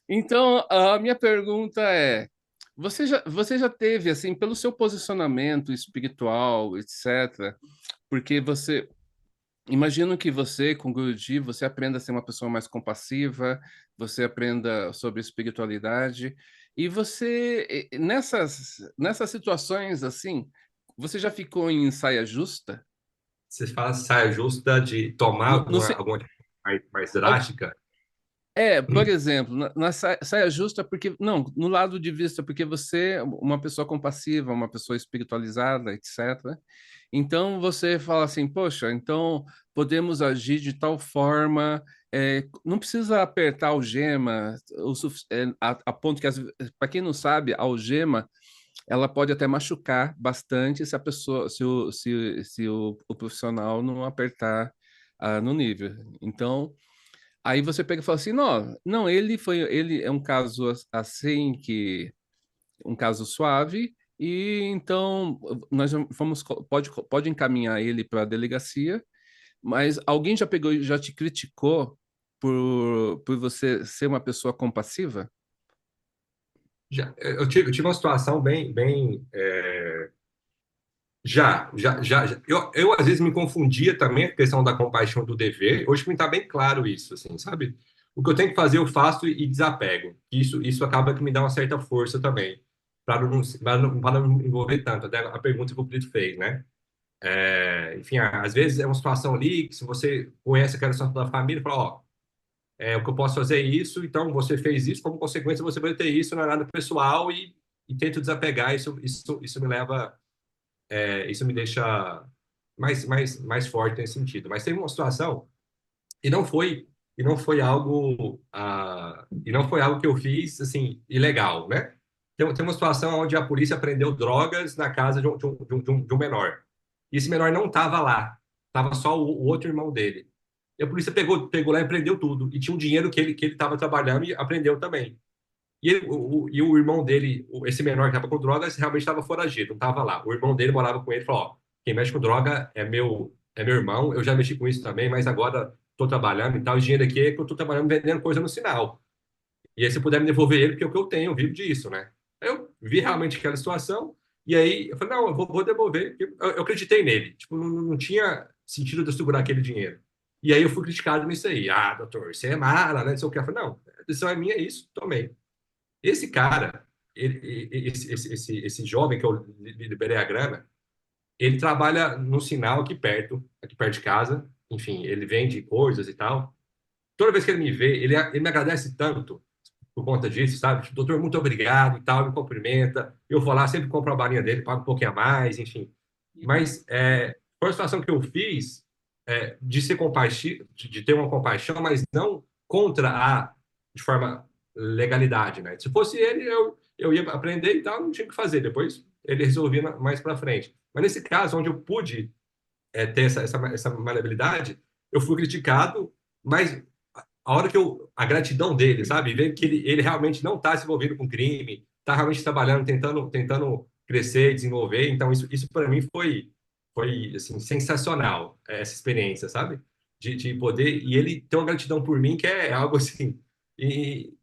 Então, a minha pergunta é: você já teve, assim, pelo seu posicionamento espiritual, etc., porque imagino que você, com Guruji, você aprenda a ser uma pessoa mais compassiva, você aprenda sobre espiritualidade, e nessas situações, assim, você já ficou em saia justa? Você fala saia justa de tomar No, no, se- alguma atitude mais drástica? Por exemplo, na saia justa, porque, não, no lado de vista, porque você é uma pessoa compassiva, uma pessoa espiritualizada, etc. Então você fala assim, poxa, então podemos agir de tal forma, não precisa apertar a algema, a ponto que, para quem não sabe, a algema ela pode até machucar bastante se a pessoa, se o profissional não apertar no nível. Então aí você pega e fala assim, não, não, ele é um caso assim um caso suave e então nós pode encaminhar ele para a delegacia, mas alguém já pegou e já te criticou por você ser uma pessoa compassiva? Eu tive uma situação Eu às vezes me confundia também a questão da compaixão do dever. Hoje me está bem claro isso, assim, sabe? O que eu tenho que fazer, eu faço e desapego. Isso acaba que me dá uma certa força também, para não envolver tanto. Até a pergunta que o Brito fez, né? Enfim, às vezes é uma situação ali que se você conhece aquela situação da família, fala, ó, o que eu posso fazer é isso, então você fez isso, como consequência você vai ter isso, não é nada pessoal e tento desapegar. Isso me leva isso me deixa mais forte nesse sentido. Mas teve uma situação e não foi algo e não foi algo que eu fiz, assim, ilegal, né? Tem uma situação onde a polícia prendeu drogas na casa de um menor. E esse menor não estava lá, estava só o outro irmão dele. E a polícia pegou lá e prendeu tudo. E tinha um dinheiro que ele estava trabalhando e apreendeu também. E o irmão dele, esse menor que estava com drogas, realmente estava foragido, não estava lá. O irmão dele morava com ele e falou: Ó, quem mexe com droga é meu irmão, eu já mexi com isso também, mas agora estou trabalhando e tal. O dinheiro aqui é que eu estou trabalhando vendendo coisa no sinal. E aí, se puder me devolver ele, porque é o que eu tenho, eu vivo disso, né? Aí eu vi realmente aquela situação, e aí eu falei: Não, eu vou devolver, porque eu acreditei nele. Tipo, não tinha sentido de eu segurar aquele dinheiro. E aí eu fui criticado nisso aí. Ah, doutor, você é mala, né? Não sei o que. Eu falei: Não, a decisão é minha, é isso, tomei. Esse cara, esse jovem que eu liberei a grana, ele trabalha no sinal aqui perto de casa. Enfim, ele vende coisas e tal. Toda vez que ele me vê, ele me agradece tanto por conta disso, sabe? Tipo, doutor, muito obrigado e tal, me cumprimenta. Eu vou lá, sempre compro a balinha dele, pago um pouquinho a mais, enfim. Mas foi uma situação que eu fiz de ser compaixão, de ter uma compaixão, mas não contra de forma legalidade, né? Se fosse ele, eu ia aprender e tal, não tinha o que fazer. Depois ele resolvia mais para frente. Mas nesse caso, onde eu pude ter essa maleabilidade, eu fui criticado, mas a hora que a gratidão dele, sabe? Ver que ele realmente não está se envolvendo com crime, está realmente trabalhando, tentando crescer, desenvolver. Então, isso para mim foi assim, sensacional, essa experiência, sabe? De poder. E ele tem uma gratidão por mim que é algo assim. E,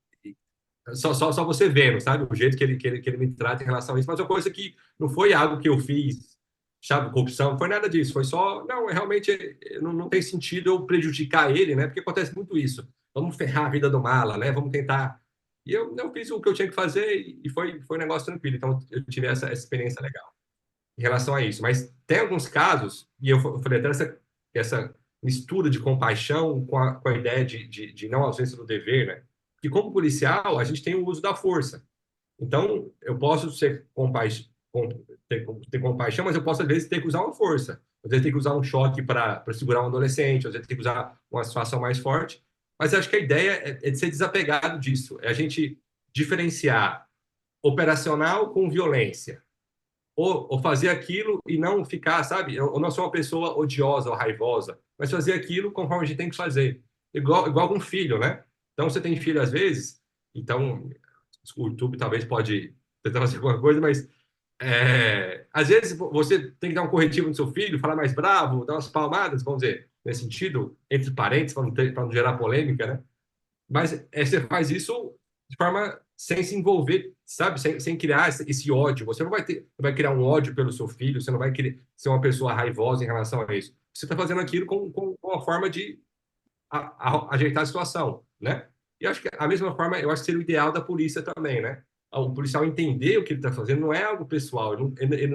só você vendo, sabe? O jeito que ele me trata em relação a isso. Mas é uma coisa que não foi algo que eu fiz, sabe? Corrupção, não foi nada disso. Foi só, não, realmente não tem sentido eu prejudicar ele, né? Porque acontece muito isso. Vamos ferrar a vida do mala, né? Vamos tentar. E eu não fiz o que eu tinha que fazer e foi um negócio tranquilo. Então, eu tive essa experiência legal em relação a isso. Mas tem alguns casos, e eu falei até essa mistura de compaixão com a ideia de não ausência do dever, né? Que como policial, a gente tem o uso da força. Então, eu posso ter compaixão, mas eu posso, às vezes, ter que usar uma força. Às vezes, ter que usar um choque para segurar um adolescente, às vezes, ter que usar uma situação mais forte. Mas eu acho que a ideia é de ser desapegado disso. É a gente diferenciar operacional com violência ou fazer aquilo e não ficar, sabe? Ou não ser uma pessoa odiosa ou raivosa, mas fazer aquilo conforme a gente tem que fazer. Igual com um filho, né? Então, você tem filho às vezes, então o YouTube talvez pode tentar fazer alguma coisa, mas às vezes você tem que dar um corretivo no seu filho, falar mais bravo, dar umas palmadas, vamos dizer, nesse sentido, entre parentes, para não gerar polêmica, né? Mas você faz isso de forma sem se envolver, sabe? Sem criar esse ódio. Você não vai criar um ódio pelo seu filho, você não vai ser uma pessoa raivosa em relação a isso. Você está fazendo aquilo com uma forma de ajeitar a situação, né? E acho que a mesma forma, eu acho que seria o ideal da polícia também, né? O policial entender o que ele está fazendo não é algo pessoal, ele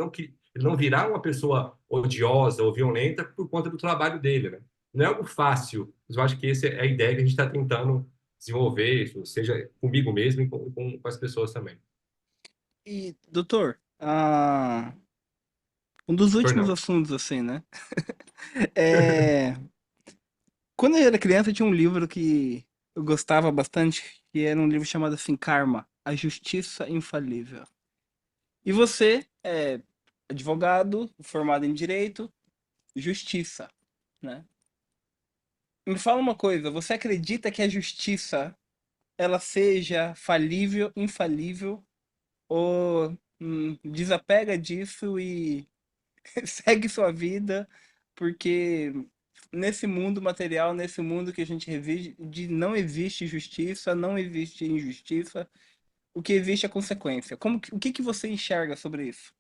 não virar uma pessoa odiosa ou violenta por conta do trabalho dele, né? Não é algo fácil, mas eu acho que essa é a ideia que a gente está tentando desenvolver, seja comigo mesmo e com as pessoas também. E, doutor, um dos últimos Perdão. assuntos, assim, né? É, quando eu era criança, tinha um livro que eu gostava bastante, que era um livro chamado assim, Karma, A Justiça Infalível. E você é advogado, formado em Direito, Justiça, né? Me fala uma coisa, você acredita que a justiça, ela seja falível, infalível, ou desapega disso e segue sua vida, porque nesse mundo material, nesse mundo que a gente revive, não existe justiça, não existe injustiça, o que existe é consequência. O que você enxerga sobre isso?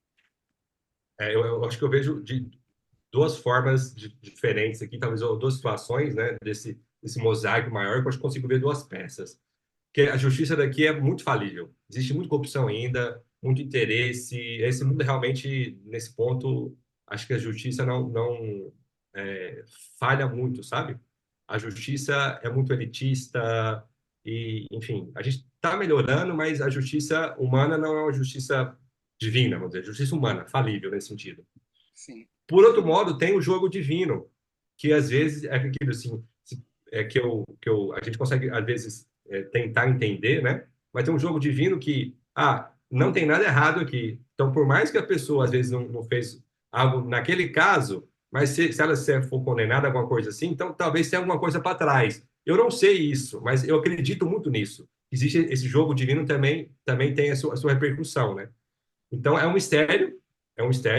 Eu acho que eu vejo de duas formas diferentes aqui, talvez ou duas situações, né, desse mosaico maior, que eu acho que consigo ver duas peças. Que a justiça daqui é muito falível. Existe muita corrupção ainda, muito interesse. Esse mundo realmente, nesse ponto, acho que a justiça não é, falha muito, sabe? A justiça é muito elitista e, enfim, a gente está melhorando, mas a justiça humana não é uma justiça divina, vamos dizer, justiça humana, falível nesse sentido. Sim. Por outro modo, tem o jogo divino, que às vezes é aquilo assim, a gente consegue, às vezes, tentar entender, né? Vai ter um jogo divino que, não tem nada errado aqui. Então, por mais que a pessoa, às vezes, não fez algo naquele caso, mas se ela for condenada a alguma coisa assim, então talvez tenha alguma coisa para trás. Eu não sei isso, mas eu acredito muito nisso. Existe esse jogo divino também tem a sua repercussão, né? Então, é um mistério,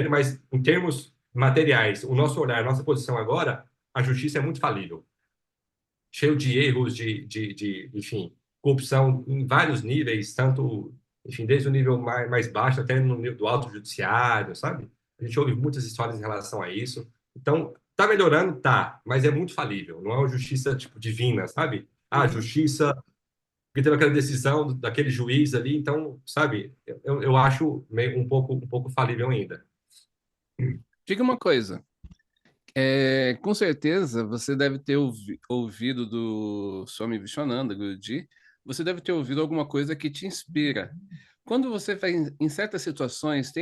mas em termos materiais, o nosso olhar, a nossa posição agora, a justiça é muito falível, cheio de erros, enfim, corrupção em vários níveis, tanto, enfim, desde o nível mais baixo até no nível do alto judiciário, sabe? A gente ouve muitas histórias em relação a isso. Então, tá melhorando? Tá, mas é muito falível, não é uma justiça, tipo, divina, sabe? A justiça, porque teve aquela decisão daquele juiz ali, então, sabe, eu acho meio um pouco falível ainda. Diga uma coisa. Com certeza você deve ter ouvido do Swami Viswananda Guruji, você deve ter ouvido alguma coisa que te inspira. Quando você vai em certas situações,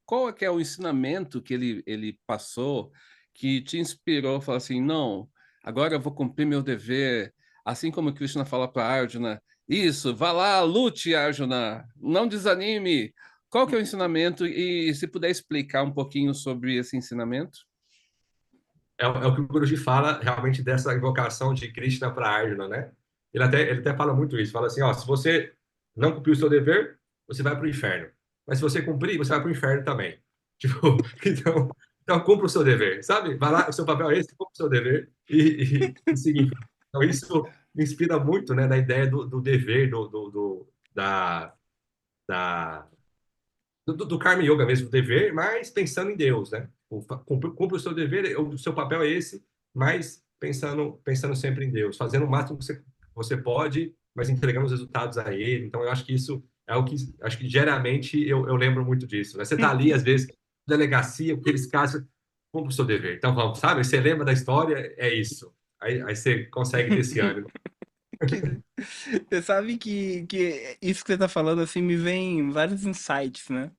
qual é que é o ensinamento que ele passou que te inspirou, falar assim, não, agora eu vou cumprir meu dever, assim como Krishna fala para Arjuna, isso, vá lá, lute, Arjuna, não desanime. Qual que é o ensinamento e se puder explicar um pouquinho sobre esse ensinamento? É o que o Guruji fala realmente dessa invocação de Krishna para Arjuna, né? Ele até fala muito isso, fala assim, ó, se você não cumprir o seu dever, você vai para o inferno. Mas se você cumprir, você vai para o inferno também. Tipo, então cumpra o seu dever, sabe? Vai lá, o seu papel é esse, cumpra o seu dever e seguir. Então isso me inspira muito, né, na ideia do dever, da, do Karma Yoga mesmo, do dever, mas pensando em Deus, né? Cumpre o seu dever, o seu papel é esse, mas pensando sempre em Deus, fazendo o máximo que você pode, mas entregando os resultados a Ele. Então, eu acho que isso é o que, acho que diariamente eu lembro muito disso, né? Você está ali, às vezes, na delegacia, aqueles casos, cumpre o seu dever. Então, vamos, sabe? Você lembra da história, é isso. Aí você consegue ter esse ânimo. Que- Você sabe que isso que você tá falando, assim, me vem vários insights, né?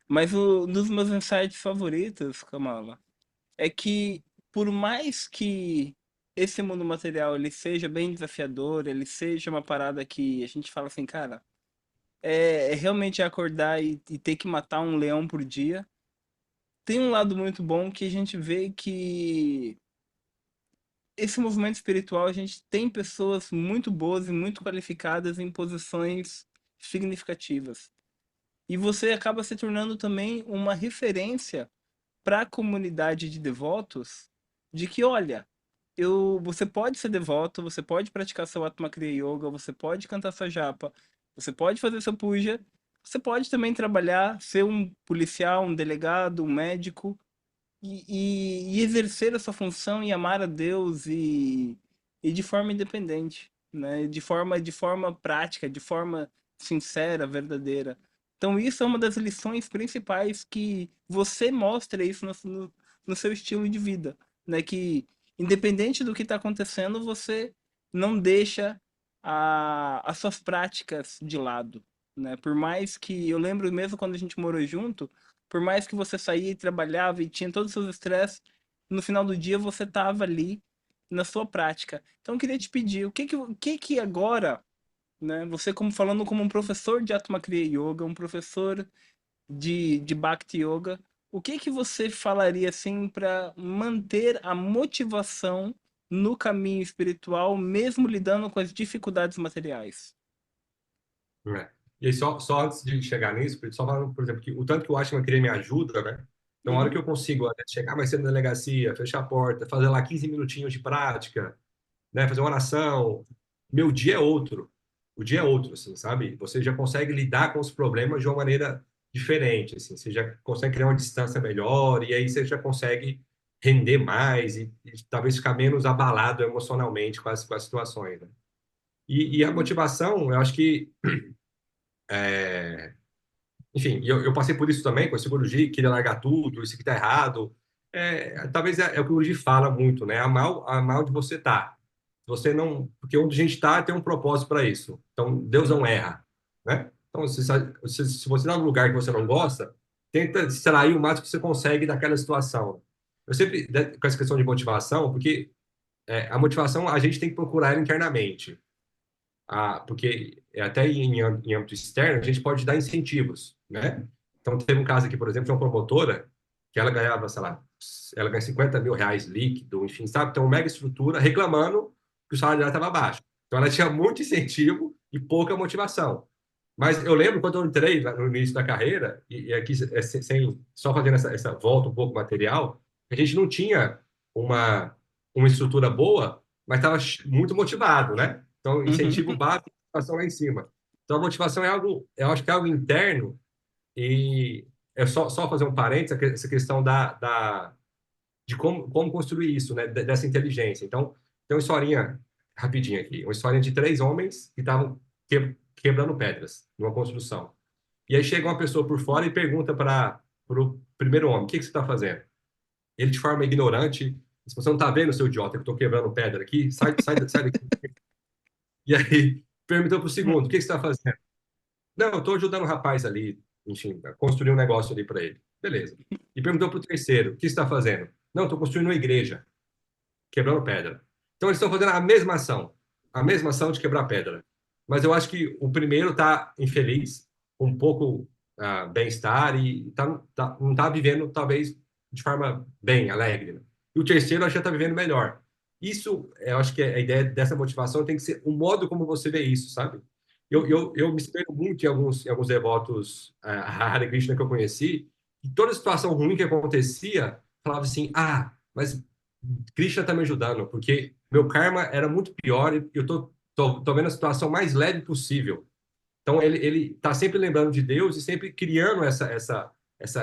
Mas um dos meus insights favoritos, Kamala, é que por mais que esse mundo material ele seja bem desafiador, ele seja uma parada que a gente fala assim, cara, é realmente acordar e ter que matar um leão por dia. Tem um lado muito bom que a gente vê que esse movimento espiritual a gente tem pessoas muito boas e muito qualificadas em posições significativas. E você acaba se tornando também uma referência para a comunidade de devotos de que, olha, você pode ser devoto, você pode praticar seu Atma Kriya Yoga, você pode cantar sua japa, você pode fazer seu puja, você pode também trabalhar, ser um policial, um delegado, um médico e exercer essa função e amar a Deus e de forma independente, né? De forma prática, de forma sincera, verdadeira. Então isso é uma das lições principais que você mostra isso no seu estilo de vida, né? Que independente do que está acontecendo, você não deixa as suas práticas de lado, né? Por mais que eu lembro mesmo quando a gente morou junto, por mais que você saía e trabalhava e tinha todos os seus estresses, no final do dia você estava ali na sua prática. Então eu queria te pedir, o que que agora, né, você como falando como um professor de Atma Kriya Yoga, um professor de Bhakti Yoga, o que que você falaria assim para manter a motivação no caminho espiritual, mesmo lidando com as dificuldades materiais? Né? E aí, só antes de chegar nisso, só falando, por exemplo, que o tanto que o Ashman queria me ajuda, né? Então, a hora que Uhum. eu consigo chegar mais cedo na delegacia, fechar a porta, fazer lá 15 minutinhos de prática, né? Fazer uma oração, meu dia é outro. O dia é outro, assim, sabe? Você já consegue lidar com os problemas de uma maneira diferente, assim. Você já consegue criar uma distância melhor e aí você já consegue render mais e talvez ficar menos abalado emocionalmente com as situações, né? E a motivação, eu acho que enfim, eu passei por isso também, com esse Guruji, queria largar tudo, isso aqui tá errado. Talvez é o que o Guruji fala muito, né? Amar onde você tá. Você não, porque onde a gente está tem um propósito para isso. Então, Deus não erra, né? Então, se você está num lugar que você não gosta, tenta extrair o máximo que você consegue daquela situação. Eu sempre, com essa questão de motivação, porque a motivação a gente tem que procurar ela internamente. porque até em âmbito externo a gente pode dar incentivos, né? Então teve um caso aqui, por exemplo, de uma promotora que ela ganhava, sei lá, ela ganha 50 mil reais líquido, enfim, sabe? Então, uma mega estrutura reclamando que o salário dela estava baixo. Então, ela tinha muito incentivo e pouca motivação. Mas eu lembro quando eu entrei no início da carreira, e aqui só fazendo essa volta um pouco material, a gente não tinha uma, uma estrutura boa, mas estava muito motivado, né? Então, incentivo Uhum. básico, motivação lá em cima. Então, a motivação é algo, eu acho que é algo interno, e é só fazer um parênteses, essa questão de como construir isso, né? Dessa inteligência. Então, tem uma historinha rapidinha aqui, uma historinha de três homens que estavam quebrando pedras numa construção. E aí chega uma pessoa por fora e pergunta para o primeiro homem: o que você está fazendo? Ele, de forma ignorante, se você não está vendo, seu idiota, que eu estou quebrando pedra aqui, sai daqui. E aí perguntou para o segundo: o que você está fazendo? Não, eu estou ajudando o rapaz ali, enfim, a construir um negócio ali para ele. Beleza. E perguntou para o terceiro: o que você está fazendo? Não, estou construindo uma igreja, quebrando pedra. Então eles estão fazendo a mesma ação de quebrar pedra. Mas eu acho que o primeiro está infeliz, com um pouco bem-estar e não está vivendo, talvez, de forma bem, alegre, né? E o terceiro, acho que está vivendo melhor. Isso, eu acho que a ideia dessa motivação tem que ser o modo como você vê isso, sabe? Eu me espelho muito em alguns devotos a Hare Krishna que eu conheci, e toda situação ruim que acontecia, falava assim, mas Krishna está me ajudando, porque meu karma era muito pior e eu tô vendo a situação mais leve possível. Então, ele tá sempre lembrando de Deus e sempre criando essa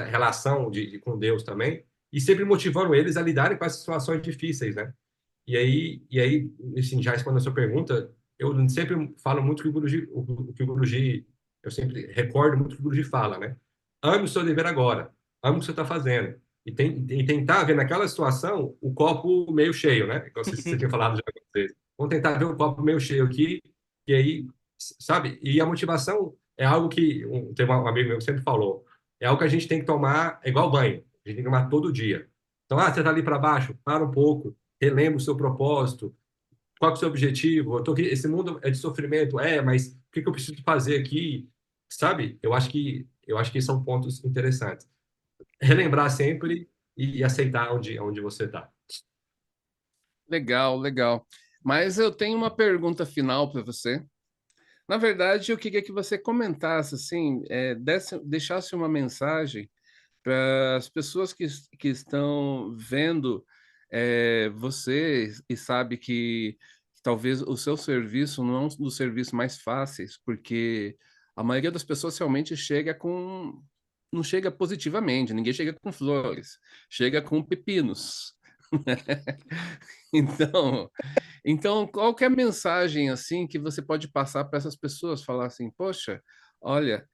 relação com Deus também, e sempre motivando eles a lidarem com essas situações difíceis, né? E aí assim, já respondendo a sua pergunta, eu sempre falo muito que o Guruji, eu sempre recordo muito o que o Guruji fala, né? Ame o seu dever agora, ame o que você está fazendo. E tentar ver naquela situação o copo meio cheio, né? Como você tinha falado já algumas vezes. Vamos tentar ver o copo meio cheio aqui, e aí, sabe? E a motivação é algo que, tem um amigo meu que sempre falou, é algo que a gente tem que tomar, é igual banho, a gente tem que tomar todo dia. Então, você está ali para baixo, para um pouco, relembra o seu propósito, qual é o seu objetivo? Esse mundo é de sofrimento, mas o que eu preciso fazer aqui? Sabe? Eu acho que são pontos interessantes. Relembrar sempre e aceitar onde você está. Legal, legal. Mas eu tenho uma pergunta final para você. Na verdade, eu queria que você comentasse, assim, deixasse uma mensagem para as pessoas que estão vendo você e sabe que talvez o seu serviço não é um dos serviços mais fáceis, porque a maioria das pessoas realmente não chega positivamente, ninguém chega com flores, chega com pepinos. Então, qual que é a mensagem assim que você pode passar para essas pessoas? Falar assim, poxa, olha,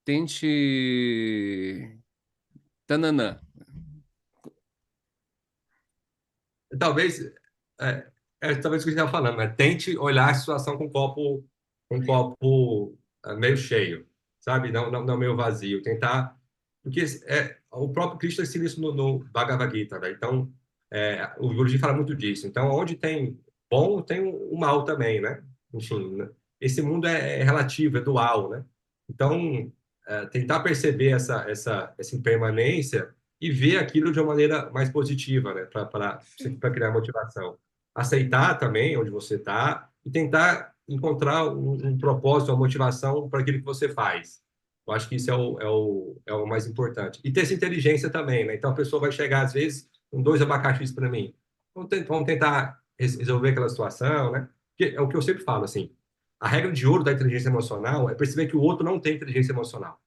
tente tananã. Talvez, talvez o que a gente estava falando, né? Tente olhar a situação com um copo meio cheio, sabe? Não meio vazio. Tentar. Porque o próprio Cristo ensina isso no Bhagavad Gita, né? Então, o Guruji fala muito disso. Então, onde tem bom, tem o mal também, né? Enfim, né? Esse mundo é relativo, é dual, né? Então, tentar perceber essa impermanência e ver aquilo de uma maneira mais positiva, né? Para criar motivação. Aceitar também onde você está e tentar encontrar um propósito, uma motivação para aquilo que você faz. Eu acho que isso é o mais importante. E ter essa inteligência também, né? Então a pessoa vai chegar, às vezes, com dois abacaxis para mim. Vamos tentar resolver aquela situação, né? Porque é o que eu sempre falo, assim. A regra de ouro da inteligência emocional é perceber que o outro não tem inteligência emocional.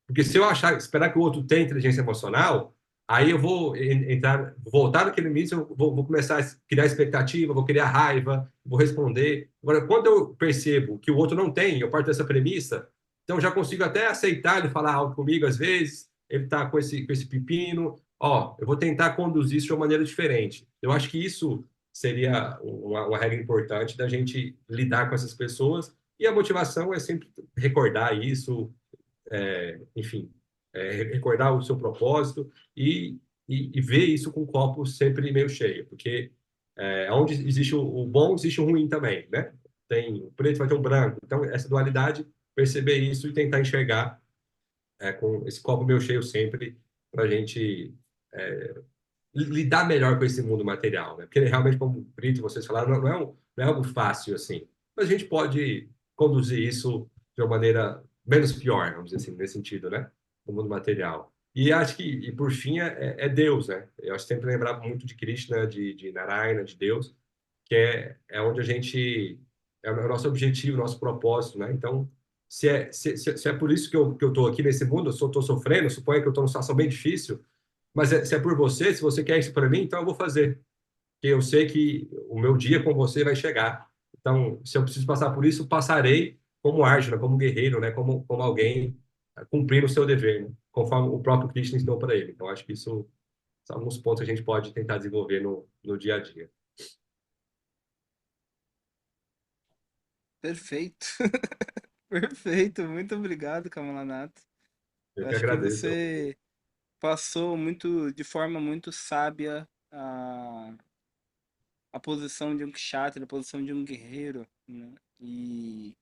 Porque se eu esperar que o outro tenha inteligência emocional, aí eu vou voltar naquele limite, eu vou começar a criar expectativa, vou criar raiva, vou responder. Agora, quando eu percebo que o outro não tem, eu parto dessa premissa, então eu já consigo até aceitar ele falar algo comigo às vezes, ele está com esse pepino, eu vou tentar conduzir isso de uma maneira diferente. Eu acho que isso seria uma regra importante da gente lidar com essas pessoas, e a motivação é sempre recordar isso, enfim, recordar o seu propósito e ver isso com o copo sempre meio cheio, porque onde existe o bom, existe o ruim também, né? Tem o preto, vai ter o branco. Então, essa dualidade, perceber isso e tentar enxergar com esse copo meio cheio sempre, para a gente lidar melhor com esse mundo material, né? Porque realmente, como o Brito e vocês falaram, não é algo fácil assim. Mas a gente pode conduzir isso de uma maneira menos pior, vamos dizer assim, nesse sentido, né? No mundo material. E acho que, e por fim, é Deus, né? Eu acho que sempre lembrar muito de Krishna, de Narayana, de Deus, que é onde a gente é o nosso objetivo, o nosso propósito, né? Então, se é por isso que eu estou aqui nesse mundo, eu estou sofrendo, suponho que eu estou numa situação bem difícil, mas se é por você, se você quer isso para mim, então eu vou fazer. Porque eu sei que o meu dia com você vai chegar. Então, se eu preciso passar por isso, passarei como Arjuna, como guerreiro, né? Como alguém cumprindo o seu dever, né? Conforme o próprio Krishna ensinou para ele. Então, acho que isso são alguns pontos que a gente pode tentar desenvolver no dia a dia. Perfeito. Perfeito. Muito obrigado, Kamalanato. Eu Eu que acho que agradeço. você passou muito, de forma muito sábia a posição de um kshatriya, a posição de um guerreiro, né? E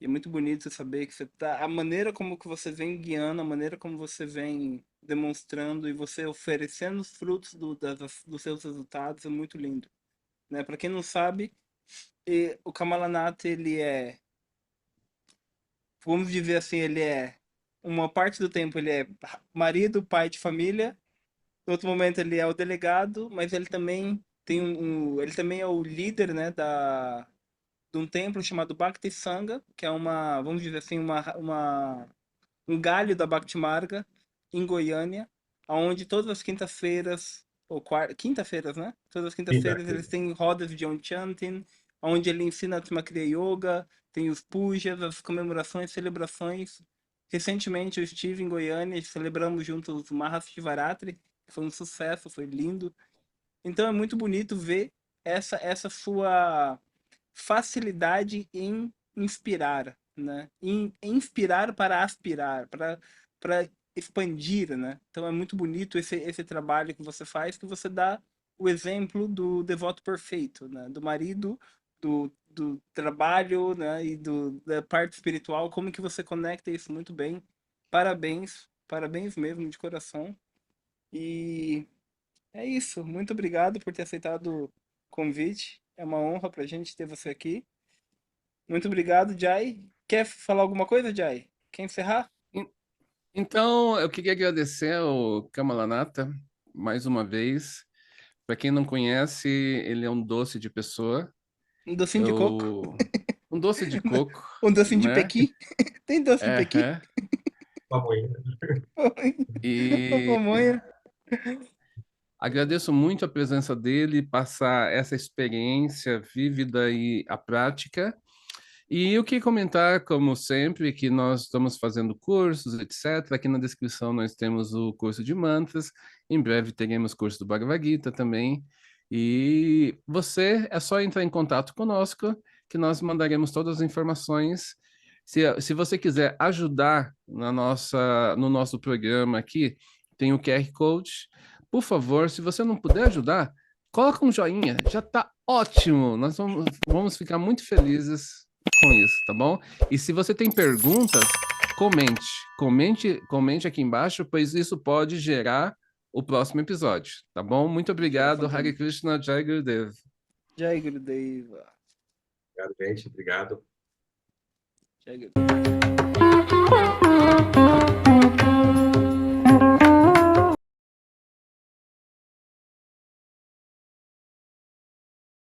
é muito bonito saber que você tá, a maneira como que você vem guiando, a maneira como você vem demonstrando e você oferecendo os frutos dos seus resultados é muito lindo, né? Para quem não sabe, o Kamalanata, ele é, vamos dizer assim, ele é uma parte do tempo ele é marido, pai de família, no outro momento ele é o delegado, mas ele também tem ele também é o líder, né, de um templo chamado Bhakti Sangha, que é uma, vamos dizer assim, um galho da Bhakti Marga em Goiânia, onde todas as quintas-feiras, ou quinta-feiras, né? Todas as Sim, quintas-feiras eles têm rodas de Om Chanting, onde ele ensina a Kriya Yoga, tem os pujas, as comemorações, celebrações. Recentemente eu estive em Goiânia e celebramos juntos o Mahashivaratri, que foi um sucesso, foi lindo. Então é muito bonito ver essa sua facilidade em inspirar, né? Em inspirar para aspirar, para expandir, né? Então é muito bonito esse trabalho que você faz, que você dá o exemplo do devoto perfeito, né? Do marido, do trabalho, né? E da parte espiritual, como que você conecta isso muito bem. Parabéns, parabéns mesmo, de coração. E é isso. Muito obrigado por ter aceitado o convite. É uma honra pra gente ter você aqui. Muito obrigado, Jai. Quer falar alguma coisa, Jai? Quer encerrar? En- Então, eu queria agradecer ao Kamalanata mais uma vez. Para quem não conhece, ele é um doce de pessoa. Um docinho de coco? Eu... Um doce de coco, Um docinho de né? pequi? Tem doce de pequi? É. Pamonha. Uma E pamonha. agradeço muito a presença dele, passar essa experiência vívida e a prática. E eu queria comentar, como sempre, que nós estamos fazendo cursos, etc. Aqui na descrição nós temos o curso de mantras. Em breve teremos curso do Bhagavad Gita também. E você é só entrar em contato conosco, que nós mandaremos todas as informações. Se você quiser ajudar no nosso programa aqui, tem o QR Code. Por favor, se você não puder ajudar, coloca um joinha, já está ótimo. Nós vamos ficar muito felizes com isso, tá bom? E se você tem perguntas, comente aqui embaixo, pois isso pode gerar o próximo episódio, tá bom? Muito obrigado, Hare Krishna, Jai Gurudev. Jai Gurudeva. Obrigado, gente. Obrigado. Jai Gurudeva.